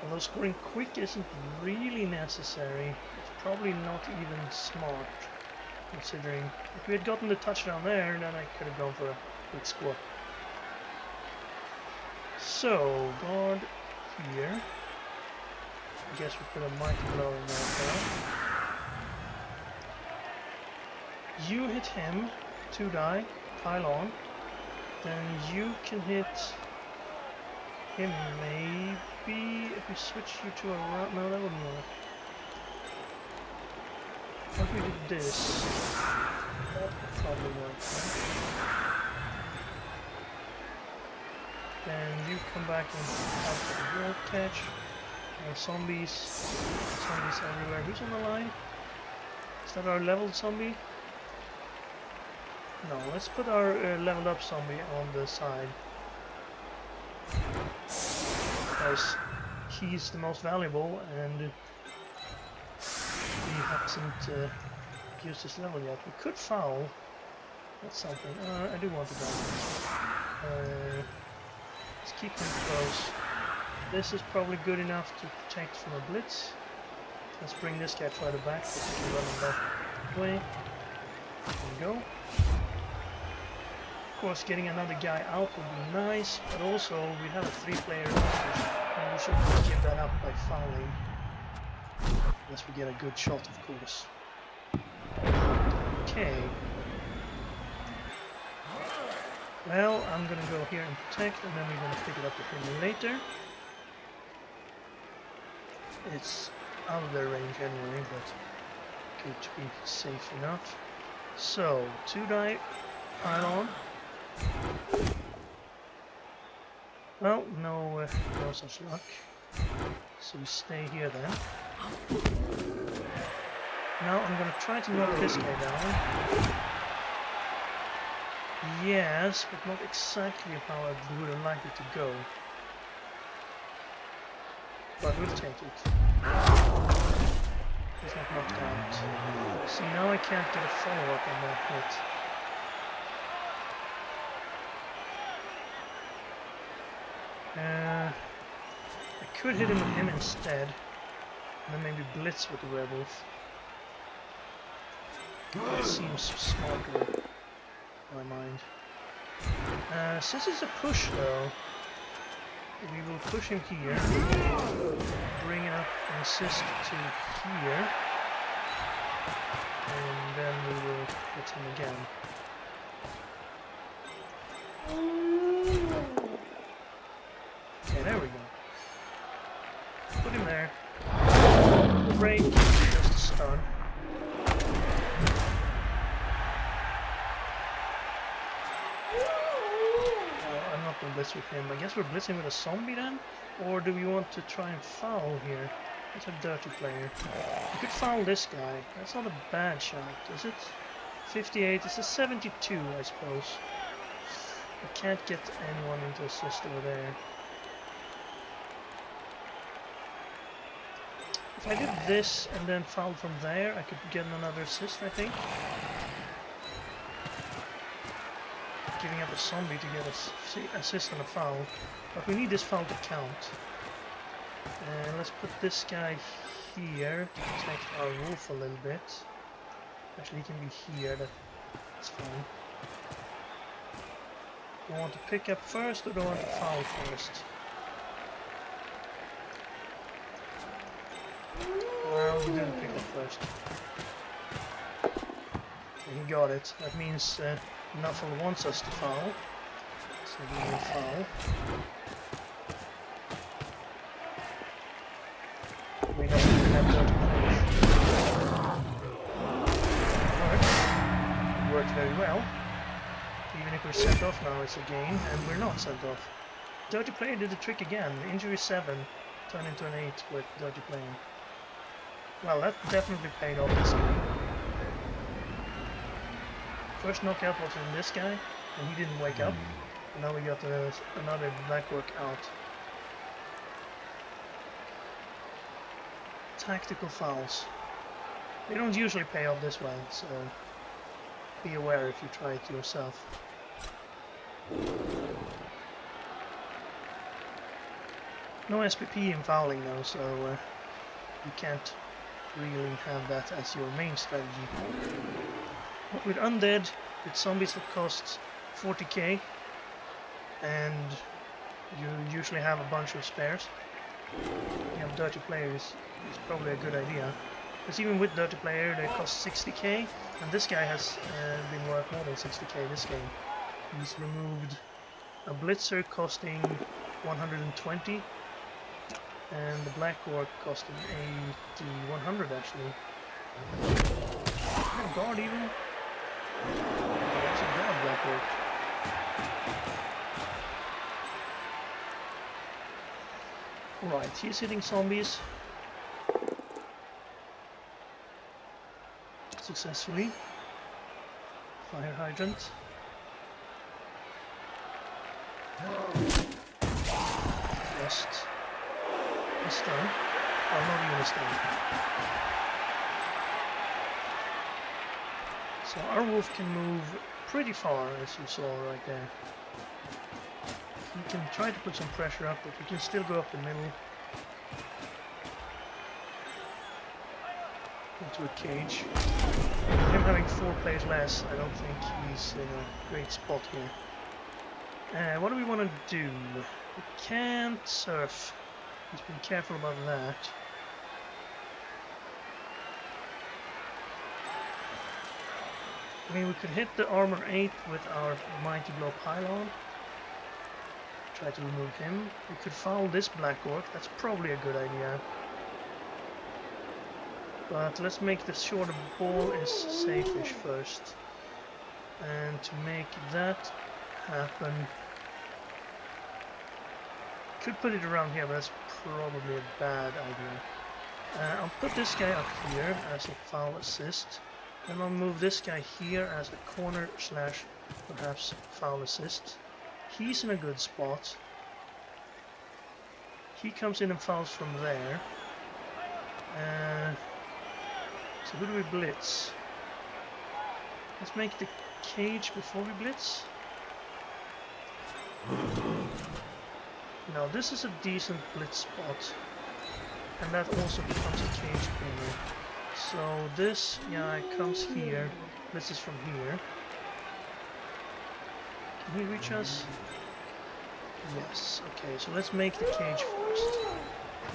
Although scoring quick isn't really necessary, it's probably not even smart, considering if we had gotten the touchdown there, then I could have gone for a quick score. So, guard here. I guess we put a mighty blow in there as well. You hit him, 2 die, pile on. Then you can hit him maybe if we switch you to a round. No, that wouldn't work. What if we did this? That would probably work. Right? Then you come back and help with the wall catch. Zombies everywhere. Who's on the line? Is that our leveled zombie? No, let's put our leveled up zombie on the side. Because he's the most valuable and he hasn't used his level yet. We could foul. That's something. I do want to die. Let's keep him close. This is probably good enough to protect from a blitz. Let's bring this guy further back so he can run that way. There we go. Of course, getting another guy out would be nice, but also we have a 3-player advantage, and we shouldn't give that up by fouling. Unless we get a good shot, of course. Okay. Well, I'm gonna go here and protect, and then we're gonna pick it up with him later. It's out of their range anyway, but good to be safe enough. So, 2 die, pile on. Well, no such luck. So we stay here then. Now I'm gonna try to knock this guy down. Yes, but not exactly how I would have liked it to go. But we'll take it. He's not knocked out. See, now I can't get a follow-up on that hit. I could hit him with him instead, and then maybe blitz with the werewolf. That seems smarter in my mind. Since it's a push though, we will push him here, bring it up and assist to here, and then we will hit him again. Okay, there we go. Put him there. Break, just a stun. I'm not going to blitz with him. I guess we're blitzing with a zombie then? Or do we want to try and foul here? That's a dirty player. We could foul this guy. That's not a bad shot, is it? 58, it's a 72, I suppose. I can't get anyone into assist over there. If I did this and then fouled from there, I could get another assist, I think. Giving up a zombie to get an assist and a foul. But we need this foul to count. And let's put this guy here to protect our wolf a little bit. Actually, he can be here, that's fine. Do I want to pick up first or do I want to foul first? Well, we didn't pick up first. Okay, he got it. That means Nuffle wants us to foul. So we will foul. We don't have dirty players. It worked very well. Even if we're sent off now, it's a gain, and we're not sent off. Dirty player did the trick again. Injury 7 turned into an 8 with dirty playing. Well, that definitely paid off this game. First knockout was in this guy, and he didn't wake up. And now we got another blackwork out. Tactical fouls. They don't usually pay off this way, so be aware if you try it yourself. No SPP in fouling though, so you can't really have that as your main strategy. But with undead, with zombies that cost 40k, and you usually have a bunch of spares, You have dirty players, it's probably a good idea. Because even with dirty player, they cost 60k, and this guy has been worth more than 60k this game. He's removed a blitzer costing 120, and the black orc costing 100 actually. And guard even. That's a guard black orc. Right, he's hitting zombies successfully. Fire hydrant. Just a stun. Oh, not even a stun. So our wolf can move pretty far, as you saw right there. He can try to put some pressure up, but we can still go up the middle into a cage. Him having 4 players less, I don't think he's in a great spot here. What do we want to do? We can't surf. Let's be careful about that. I mean, we could hit the armor 8 with our mighty blow pylon. Try to remove him. We could foul this black orc. That's probably a good idea. But let's make the shorter ball is safe-ish first. And to make that happen, could put it around here, but that's probably a bad idea. I'll put this guy up here as a foul assist. Then I'll move this guy here as a corner slash perhaps foul assist. He's in a good spot. He comes in and fouls from there. So who do we blitz? Let's make the cage before we blitz. Now this is a decent blitz spot. And that also becomes a cage corner. So this guy comes here, blitzes from here. Can he reach us? Yes, okay, so let's make the cage first,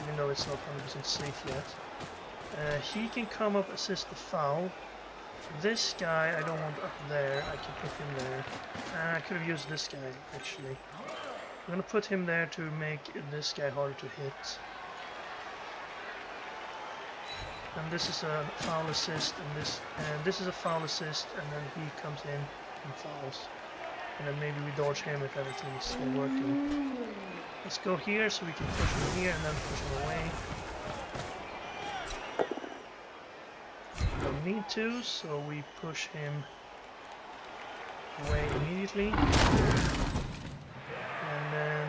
even though it's not 100% safe yet. He can come up, assist the foul. This guy I don't want up there, I can put him there. I could have used this guy, actually. I'm gonna put him there to make this guy harder to hit. And this is a foul assist, and this is a foul assist, and then he comes in and fouls. And then maybe we dodge him if everything is still working. Let's go here so we can push him here and then push him away. Don't need to, so we push him away immediately. And then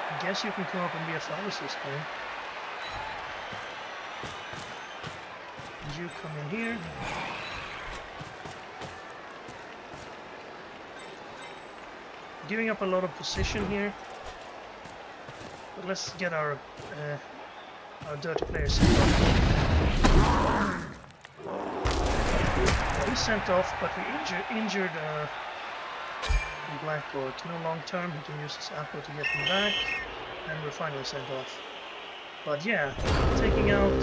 I guess you can come up and be a foul assist then. You come in here. Giving up a lot of position here, but let's get our dirty players sent off. He's sent off, but we injured the black orc. No long term, he can use his apple to get him back, and we're finally sent off. But yeah, taking out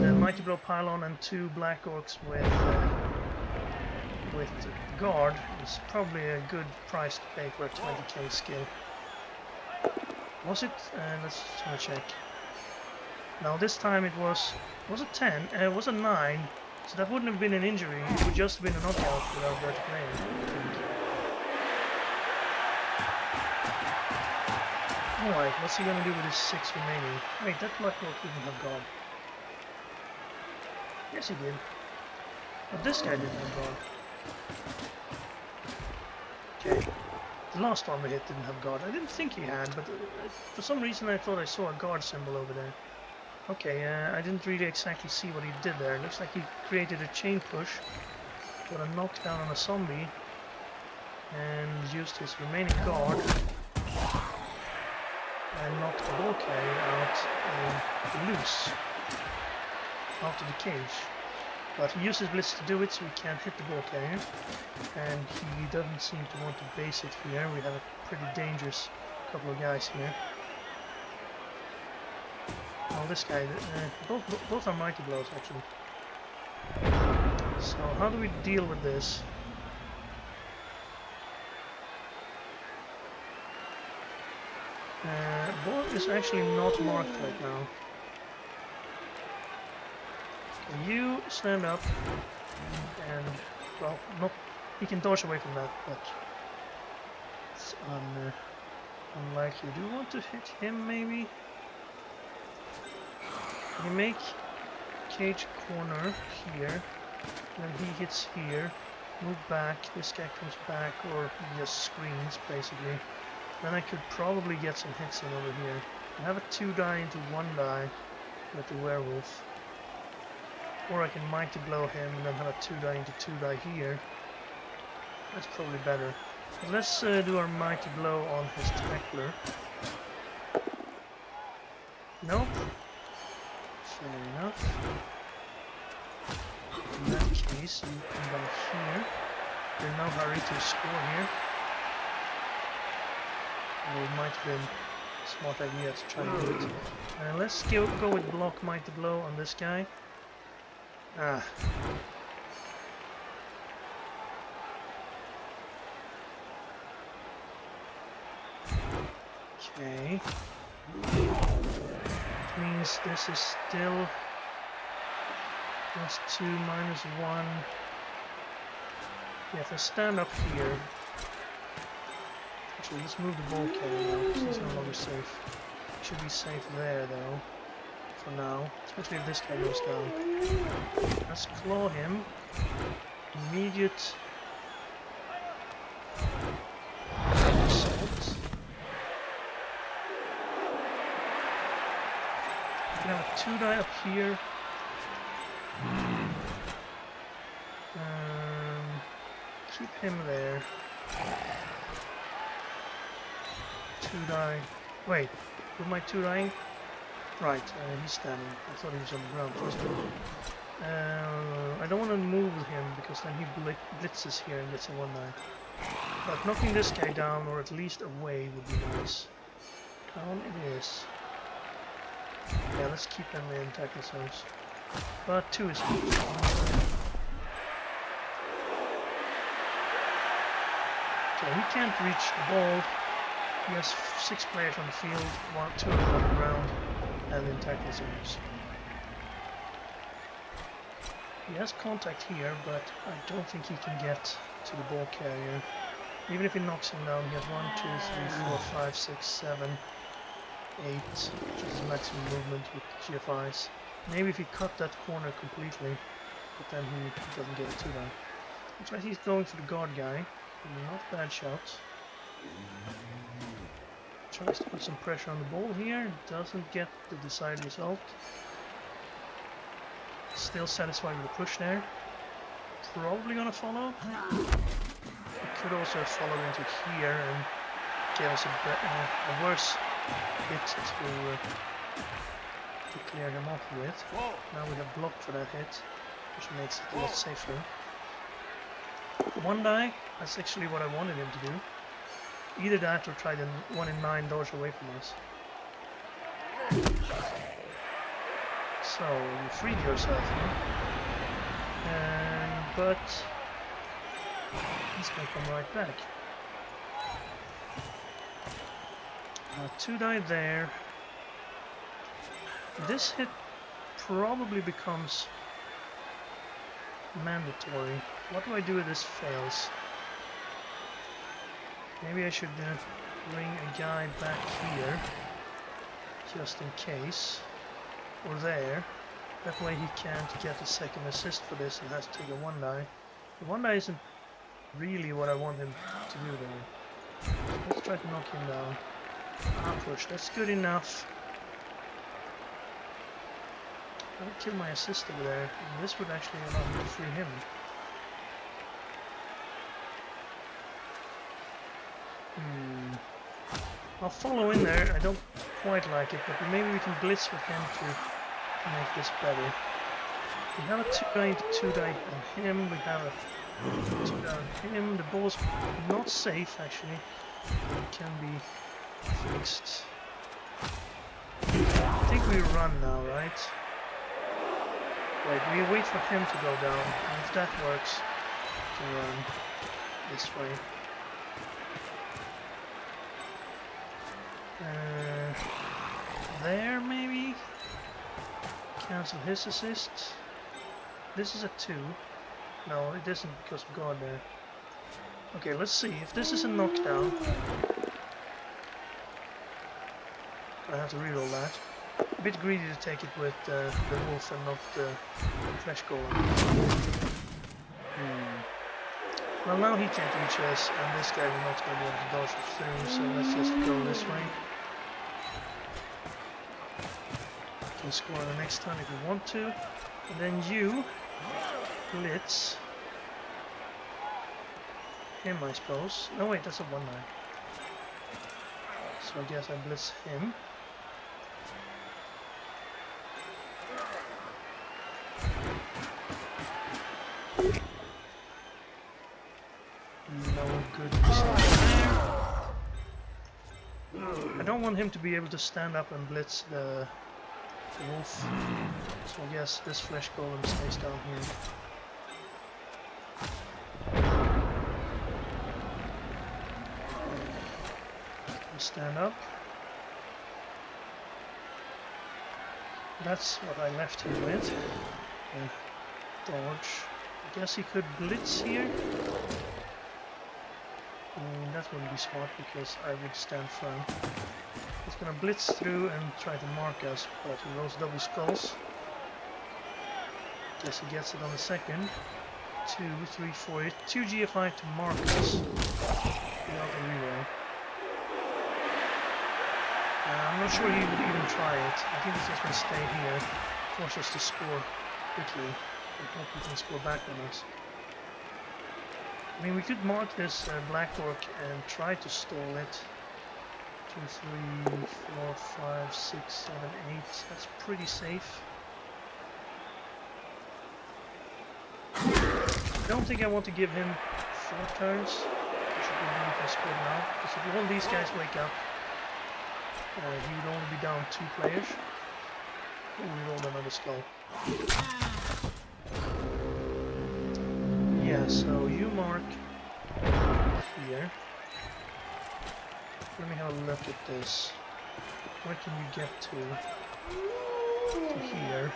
the mighty blow pylon and 2 black orcs with guard is probably a good price to pay for a 20k skill. Was it? Let's try to check. Now this time it was a 10? It was a 9, so that wouldn't have been an injury, it would just have been a knockout without dirty player, I think. Alright, what's he gonna do with his 6 remaining? Wait, that black orc didn't have guard. Yes he did. But this guy didn't have guard. Okay, the last one we hit didn't have guard. I didn't think he had, but for some reason I thought I saw a guard symbol over there. Okay, I didn't really exactly see what he did there. It looks like he created a chain push, got a knockdown on a zombie, and used his remaining guard, and knocked the ball carrier out loose after the cage. But he used his blitz to do it, so we can't hit the ball carrier. And he doesn't seem to want to base it here. We have a pretty dangerous couple of guys here. Well, this guy, both are mighty blows actually. So how do we deal with this? Ball is actually not marked right now. Can you stand up and, well, not, he can dodge away from that, but it's unlikely. Do you want to hit him maybe? You make cage corner here, then he hits here, move back, this guy comes back, or he just screens basically. Then I could probably get some hits in over here. I have a 2-die into 1-die with the werewolf. Or I can mighty blow him and then have a 2-die into 2-die here. That's probably better. But let's do our mighty blow on his tackler. Nope. Fair enough. In that case, you come back here. There's no hurry to score here. Well, it might have been a smart idea to try and do it. Let's go with block mighty blow on this guy. Ah. Okay. Which means this is still +2, -1. Yeah, if I stand up here. Actually, let's move the ball carrier now, because he's no longer safe. Should be safe there though. For now. Especially if this guy goes down. Let's claw him. Immediate assault. We can have a 2-die up here. Keep him there. 2-die. Wait, with my 2-dying? Right, he's standing. I thought he was on the ground first. I don't want to move him because then he blitzes here and gets a 1-die. But knocking this guy down or at least away would be nice. Down it is. Yeah, let's keep him in tackle zones. But 2 is good. Okay, he can't reach the ball. He has 6 players on the field, 2 of them on the ground, and in tackle zones. He has contact here, but I don't think he can get to the ball carrier. Even if he knocks him down, he has 1, 2, 3, 4, 5, 6, 7, 8, which is his maximum movement with GFIs. Maybe if he cut that corner completely, but then he doesn't get a 2-die. Looks like he's going for the guard guy. Not a bad shot. Tries to put some pressure on the ball here. Doesn't get the desired result. Still satisfied with the push there. Probably gonna follow. He could also have followed into here and give us a worse hit to clear him off with. Now we have blocked for that hit, which makes it a lot safer. 1-die, that's actually what I wanted him to do. Either that or try the 1 in 9 dodge away from us. So, you freed yourself, huh? But he's gonna come right back. 2-die there. This hit probably becomes mandatory. What do I do if this fails? Maybe I should bring a guy back here, just in case, or there. That way he can't get a second assist for this and has to take a 1-die. The 1-die isn't really what I want him to do though. Let's try to knock him down. Push, that's good enough. I'll kill my assist over there, and this would actually allow me to free him. I'll follow in there. I don't quite like it, but maybe we can blitz with him to make this better. We have a 2-die into 2-die on him. We have a 2-die on him. The ball's not safe actually. It can be fixed. I think we run now, right? Wait, we wait for him to go down, and if that works, we can run this way. There, maybe? Cancel his assist. This is a 2. No, it isn't because of God there. Okay, let's see. If this is a knockdown, I have to reroll that. A bit greedy to take it with the wolf and not the flesh golem. Well, now he can't reach us, and this guy will not going to be able to dodge through, so let's just go this way. We can score the next time if we want to. And then you blitz him, I suppose. No, wait, that's a 1-9. So I guess I blitz him. No good result there. I don't want him to be able to stand up and blitz the wolf. So I guess this flesh golem stays down here. Stand up. That's what I left him with. Dodge. I guess he could blitz here. That wouldn't be smart because I would stand firm. He's gonna blitz through and try to mark us, but he rolls double skulls. Guess he gets it on the second. 2, 3, 4, 2 GFI to mark us. Without a reroll. I'm not sure he would even try it. I think he's just gonna stay here, force us to score quickly, and hope he can score back on us. I mean, we could mark this black orc and try to stall it. 2, 3, 4, 5, 6, 7, 8. That's pretty safe. I don't think I want to give him 4 turns. I should be able to score now. Because if all these guys wake up, he would only be down 2 players. Oh, we rolled another skull. Yeah, so you mark here. Let me have a look at this. Where can you get to? To here.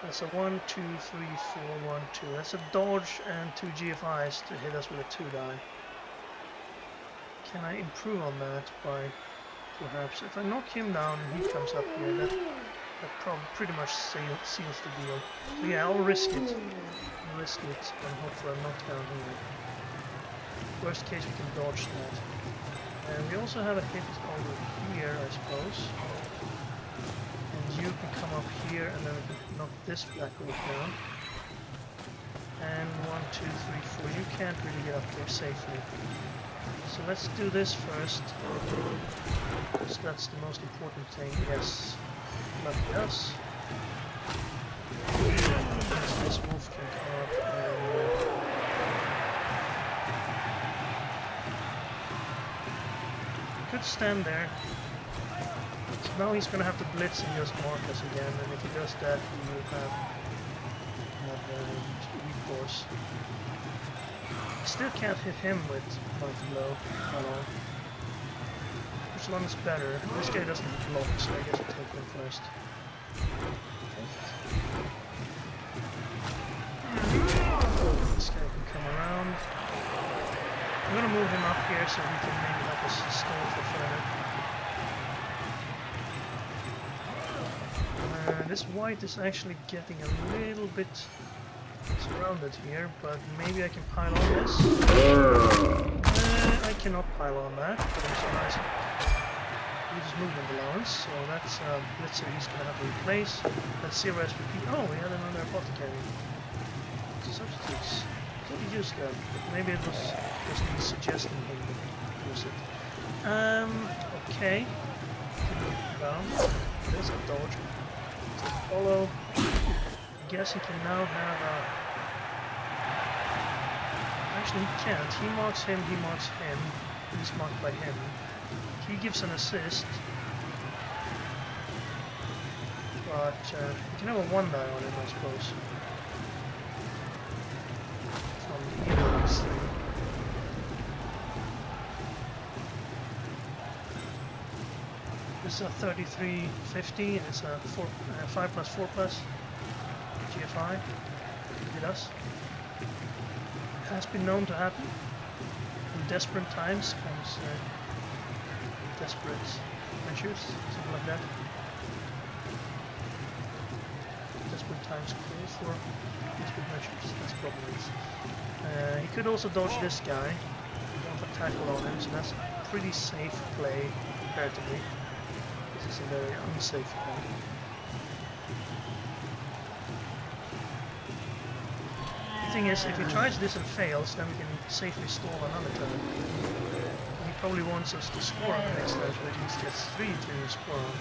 That's a 1, 2, 3, 4, 1, 2. That's a dodge and 2 GFIs to hit us with a 2 die. Can I improve on that by perhaps if I knock him down and he comes up here, that probably pretty much seals the deal. So yeah, I'll risk it. I'll risk it and hope for a knockdown here. Worst case we can dodge that. And we also have a hit over here, I suppose. And you can come up here and then we can knock this black orc down. And 1, 2, 3, 4. You can't really get up there safely. So let's do this first. Because that's the most important thing. Yes. Lucky us. This wolf can come up and could stand there. So now he's gonna have to blitz and just mark us again, and if he does that he will have recourse. Still can't hit him with Mighty Blow at all. Which one is better? This guy doesn't block, so I guess I'll take him first. This guy can come around. I'm gonna move him up here so he can maybe help us stall for further. This white is actually getting a little bit surrounded here, but maybe I can pile on this. I cannot pile on that, but I'm so nice. Uses movement allowance, so that's blitzer he's gonna have to replace. Let's see where SPP. Oh, we had another apothecary. Substitutes. I thought he used that, but maybe it was just me suggesting him to use it. Okay. Down. There's a dodge. Follow. I guess he can now have a... Actually he can't. He marks him, he's marked by him. He gives an assist. but you can have a 1 die on him, I suppose. From either of these three. This is a 3350, and it's a 5 plus 4 plus GFI. Hit us. It has been known to happen. In desperate times comes desperate measures, something like that. Desperate times call for desperate measures, that's probably it. He could also dodge this guy. Don't have tackle on him, so that's a pretty safe play comparatively. This is a very unsafe play. The thing is, if he tries this and fails, then we can safely stall another turn. He probably wants us to score on the next turn, so at least gets 3 to score on.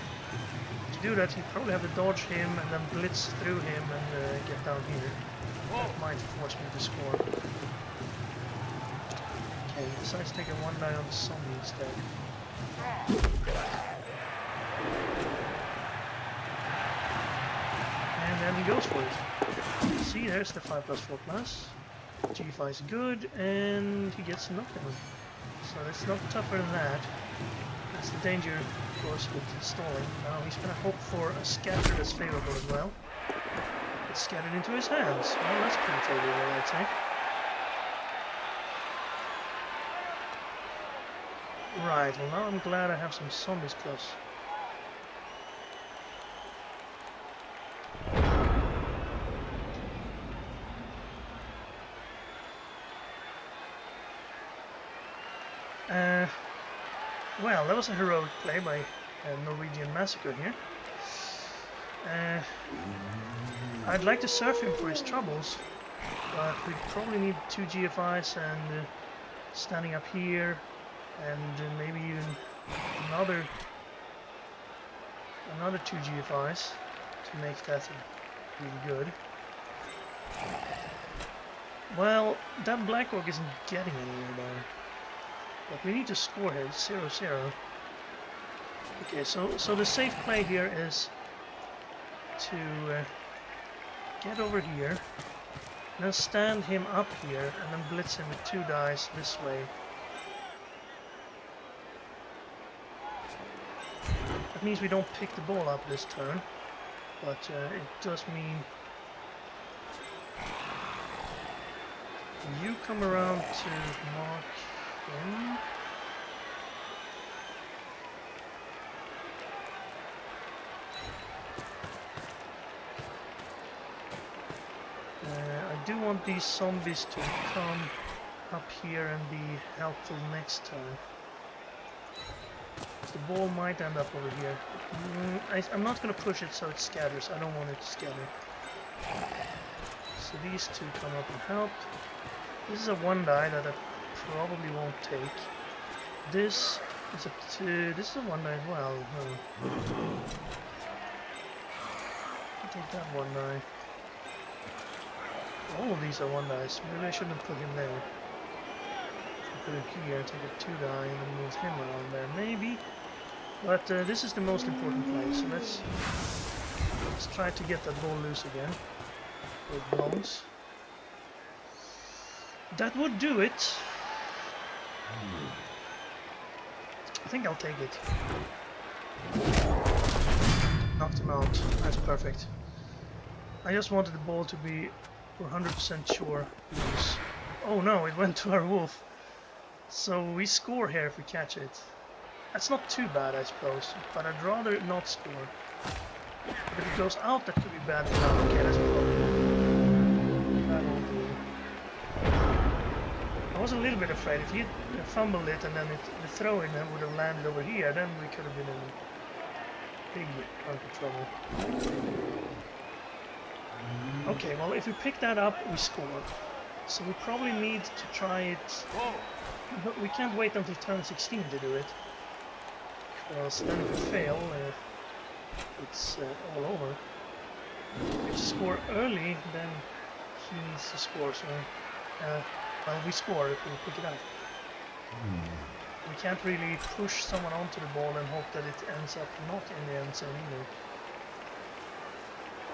To do that, he'd probably have to dodge him and then blitz through him and get down here. That might force me to score. Okay, so let's take a 1 die on the zombie instead. And then he goes for it. See, there's the 5 plus 4 plus. G5 is good, and he gets knockdown. So it's not tougher than that. That's the danger, of course, with stalling. Now he's gonna hope for a scatter that's favorable as well. It's scattered into his hands. Well, that's pretty favorable, I'd say. Right, well now I'm glad I have some zombies close. Well, that was a heroic play by Norwegian Massacre here. I'd like to serve him for his troubles, but we probably need 2 GFIs and standing up here, and maybe even another 2 GFIs to make that really good. Well, that Black Orc isn't getting anywhere though. But we need to score here, it's 0-0. Okay, so the safe play here is to get over here, and then stand him up here, and then blitz him with 2 dice this way. That means we don't pick the ball up this turn, but it does mean you come around to mark him. I do want these zombies to come up here and be helpful next turn. The ball might end up over here. I'm not going to push it so it scatters. I don't want it to scatter. So these 2 come up and help. This is a 1 die that I probably won't take. This is a 2. This is a 1 die as well. I'll take that 1 die. All of these are 1 dice. Maybe I shouldn't have put him there. Put him here, take a 2 die, and then move him around there. Maybe. But this is the most important play, so let's try to get that ball loose again. Where it belongs. That would do it. I think I'll take it. Knocked him out. That's perfect. I just wanted the ball to be 100% sure loose. Oh no, it went to our wolf. So we score here if we catch it. That's not too bad, I suppose, but I'd rather it not score. If it goes out, that could be bad for now. Okay, that's probably that won't do. I was a little bit afraid if he fumbled it and then the throw-in would have landed over here, then we could have been in big hunk of trouble. Okay, well, if we pick that up, we score. So we probably need to try it. We can't wait until turn 16 to do it. Because then if we fail, it's all over. If we score early, then he needs to score. So, well, we score if we pick it up. We can't really push someone onto the ball and hope that it ends up not in the end zone either.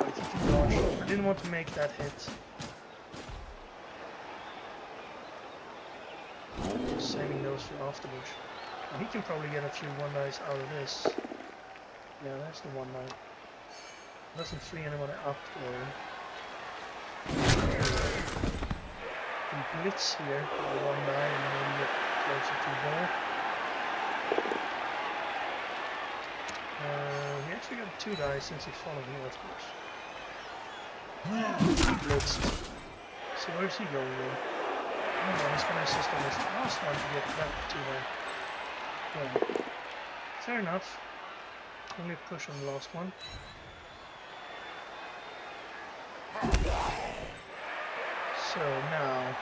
But he can dodge. I didn't want to make that hit. Saving those for afterwards. Now he can probably get a few one dice out of this. Yeah, that's the one die. Doesn't free anybody up though. And blitz here with one die and then get closer to the ball. He actually got 2 dice since he followed here, of course. Blitzed. So where's he going then? Oh no, he's gonna assist on this last one to get that 2 die. Yeah. Fair enough. Only a push on the last one. So now,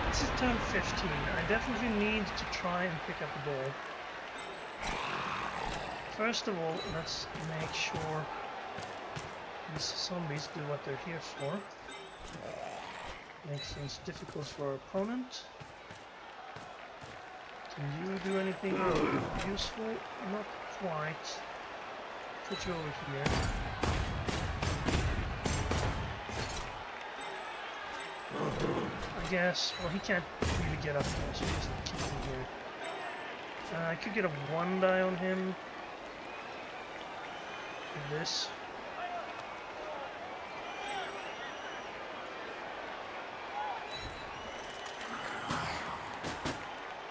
this is turn 15. I definitely need to try and pick up the ball. First of all, let's make sure these zombies do what they're here for. Makes things difficult for our opponent. Can you do anything useful? Not quite. Put you over here. I guess, well, he can't really get up there, so just keep him here. I could get a 1 die on him. With this.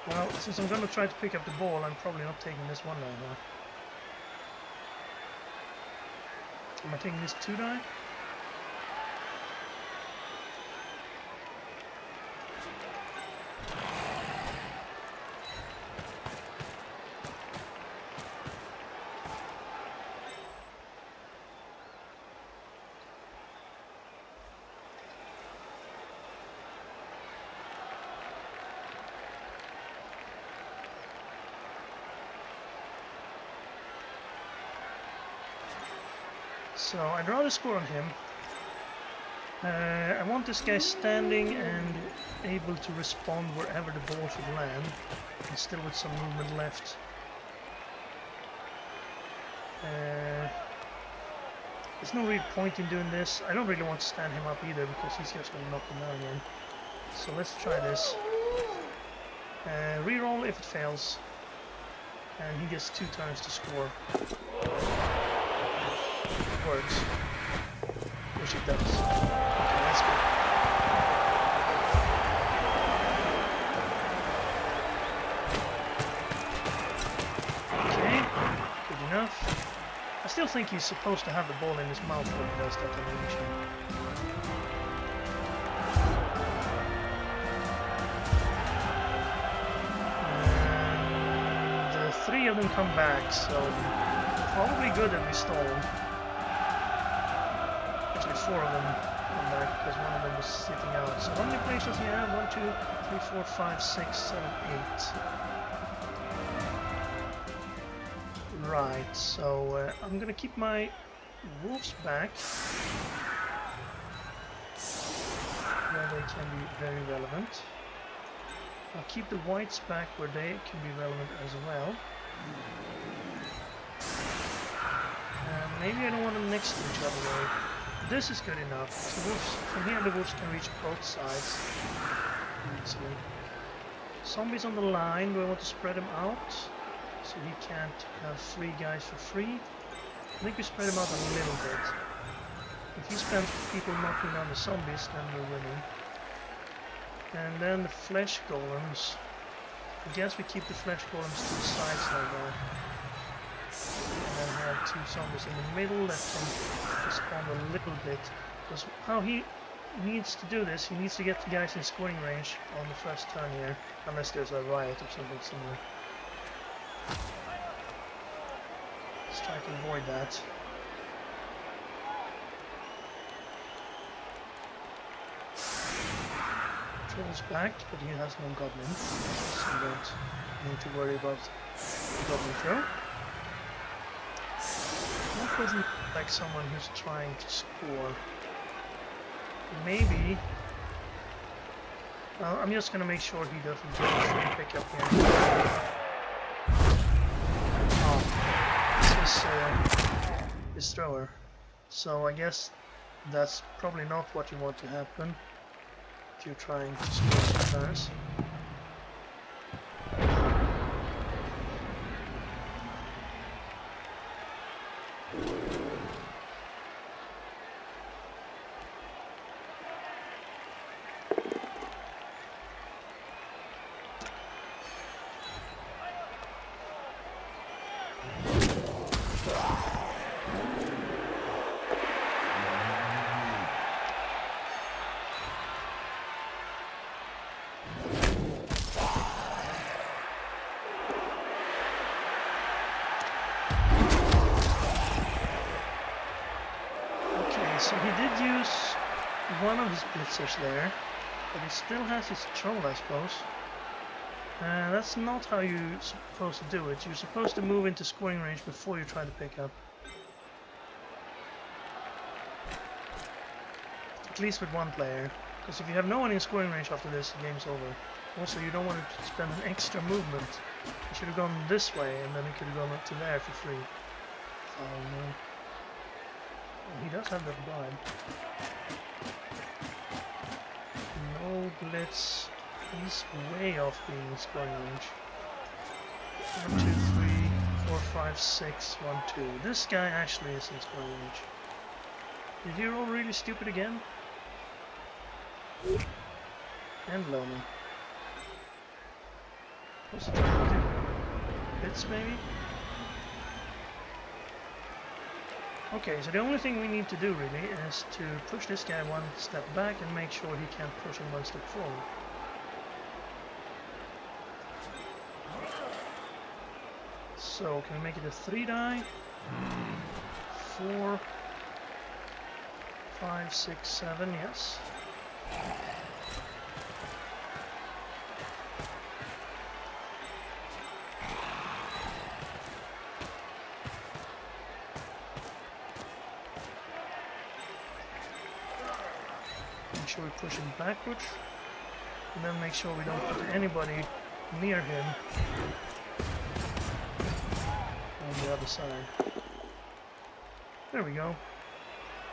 Well, since I'm going to try to pick up the ball, I'm probably not taking this 1 die now. Am I taking this 2 die? So I'd rather score on him. I want this guy standing and able to respond wherever the ball should land, and still with some movement left. There's no real point in doing this. I don't really want to stand him up either because he's just going to knock him down again. So let's try this. Reroll if it fails, and he gets 2 turns to score. Works. Which it does. Okay, that's good. Okay, good enough. I still think he's supposed to have the ball in his mouth when he does that animation. And the 3 of them come back, so probably good that we stalled. 4 of them come back because one of them was sitting out. So how many players does he have? 1, 2, 3, 4, 5, 6, 7, 8. Right, so I'm gonna keep my wolves back where they can be very relevant. I'll keep the whites back where they can be relevant as well. Maybe I don't want them next to each other though. This is good enough. So wolves, from here the wolves can reach both sides easily. Zombies on the line, do I want to spread them out? So he can't have 3 guys for free. I think we spread them out a little bit. If he spends people knocking down the zombies, then we're winning. And then the flesh golems. I guess we keep the flesh golems to the sides like that. And then have 2 zombies in the middle that can respond a little bit. Because how he needs to do this, he needs to get the guys in scoring range on the first turn here, unless there's a riot or something similar. Let's try to avoid that. Troll's back, but he has no goblin, so you don't need to worry about the goblin throw. That doesn't look like someone who's trying to score. Maybe. Well, I'm just gonna make sure he doesn't get a free pick up here. Oh, this is his thrower. So I guess that's probably not what you want to happen if you're trying to score some turns. So he did use one of his blitzers there, but he still has his troll, I suppose. That's not how you're supposed to do it. You're supposed to move into scoring range before you try to pick up. At least with one player. Because if you have no one in scoring range after this, the game's over. Also, you don't want to spend an extra movement. You should have gone this way, and then he could have gone up to there for free. Oh no. He does have that bribe. No blitz. He's way off being in scoring range. 1, 2, 3, 4, 5, 6, 1, 2. This guy actually is in scoring range. Did you roll really stupid again? And lonely. What's he trying to do? Blitz maybe? Okay, so the only thing we need to do really is to push this guy one step back and make sure he can't push him one step forward. So can we make it a 3 die? 4, 5, 6, 7, yes. Make sure we push him backwards, and then make sure we don't put anybody near him on the other side. There we go.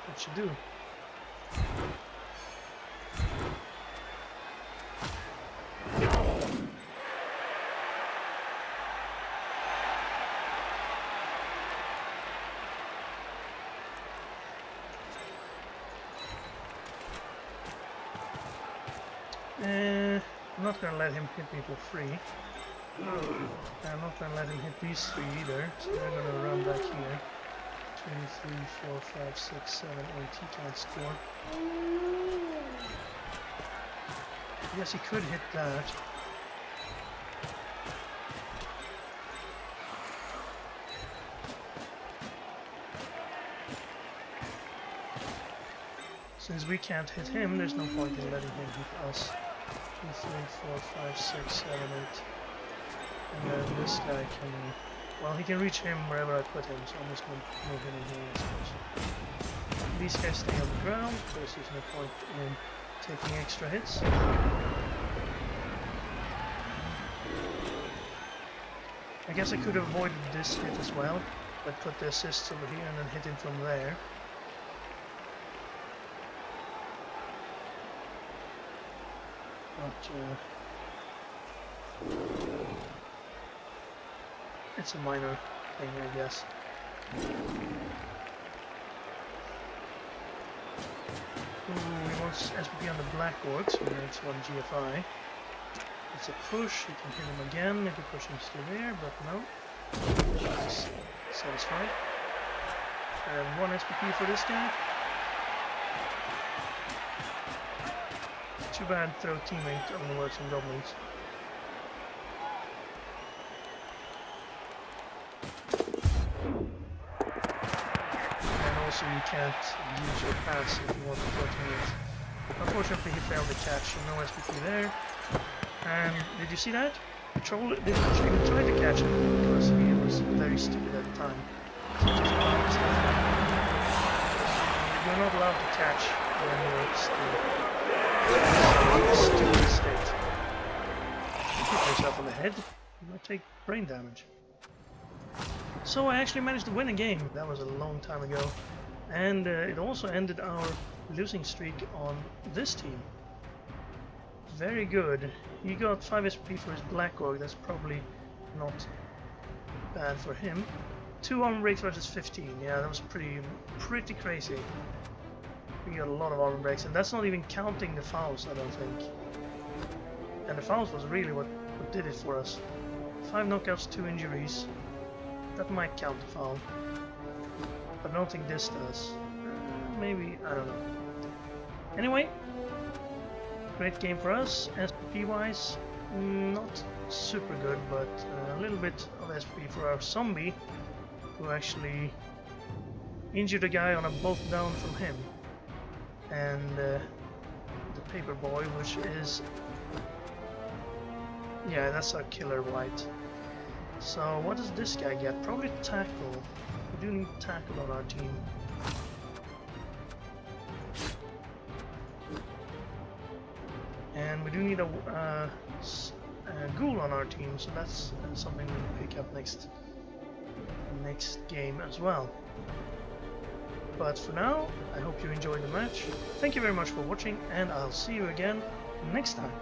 That should do. I'm not gonna let him hit me for free. I'm not gonna let him hit these 3 either, so we're gonna run back here. 2, 3, 4, 5, 6, 7, 8, he can't score. Yes, he could hit that. Since we can't hit him, there's no point in letting him hit us. 2, 3, 4, 5, 6, 7, 8. And then this guy can... Well, he can reach him wherever I put him, so I'm just going to move him in here, I suppose. These guys stay on the ground, because there's no point in taking extra hits. I guess I could have avoided this hit as well, but put the assists over here and then hit him from there. But, it's a minor thing, I guess. Ooh, he wants SPP on the Black Orcs, who makes 1 GFI. It's a push, you can hit him again if you push him still there, but no. He's satisfied. And 1 SPP for this guy. Too bad throw teammate only works on goblins. And also you can't use your pass if you want to throw teammates. Unfortunately he failed the catch, no SPP there. And did you see that? The troll didn't even try to catch him because he was very stupid at the time. So just you're not allowed to catch when you're still in a stupid state. You hit yourself on the head, you might take brain damage. So I actually managed to win a game. That was a long time ago. And it also ended our losing streak on this team. Very good. He got 5 SP for his Black Orc. That's probably not bad for him. 2 armor breaks versus 15. Yeah, that was pretty crazy. We got a lot of armor breaks, and that's not even counting the fouls, I don't think. And the fouls was really what did it for us. 5 knockouts, 2 injuries. That might count the foul. But I don't think this does. Maybe, I don't know. Anyway, great game for us. SP wise, not super good, but a little bit of SP for our zombie, who actually injured a guy on a bolt down from him. And the paper boy, which is, yeah, that's our killer white. So what does this guy get? Probably tackle. We do need tackle on our team. And we do need a ghoul on our team, so that's something we'll pick up next game as well. But for now, I hope you enjoyed the match. Thank you very much for watching, and I'll see you again next time.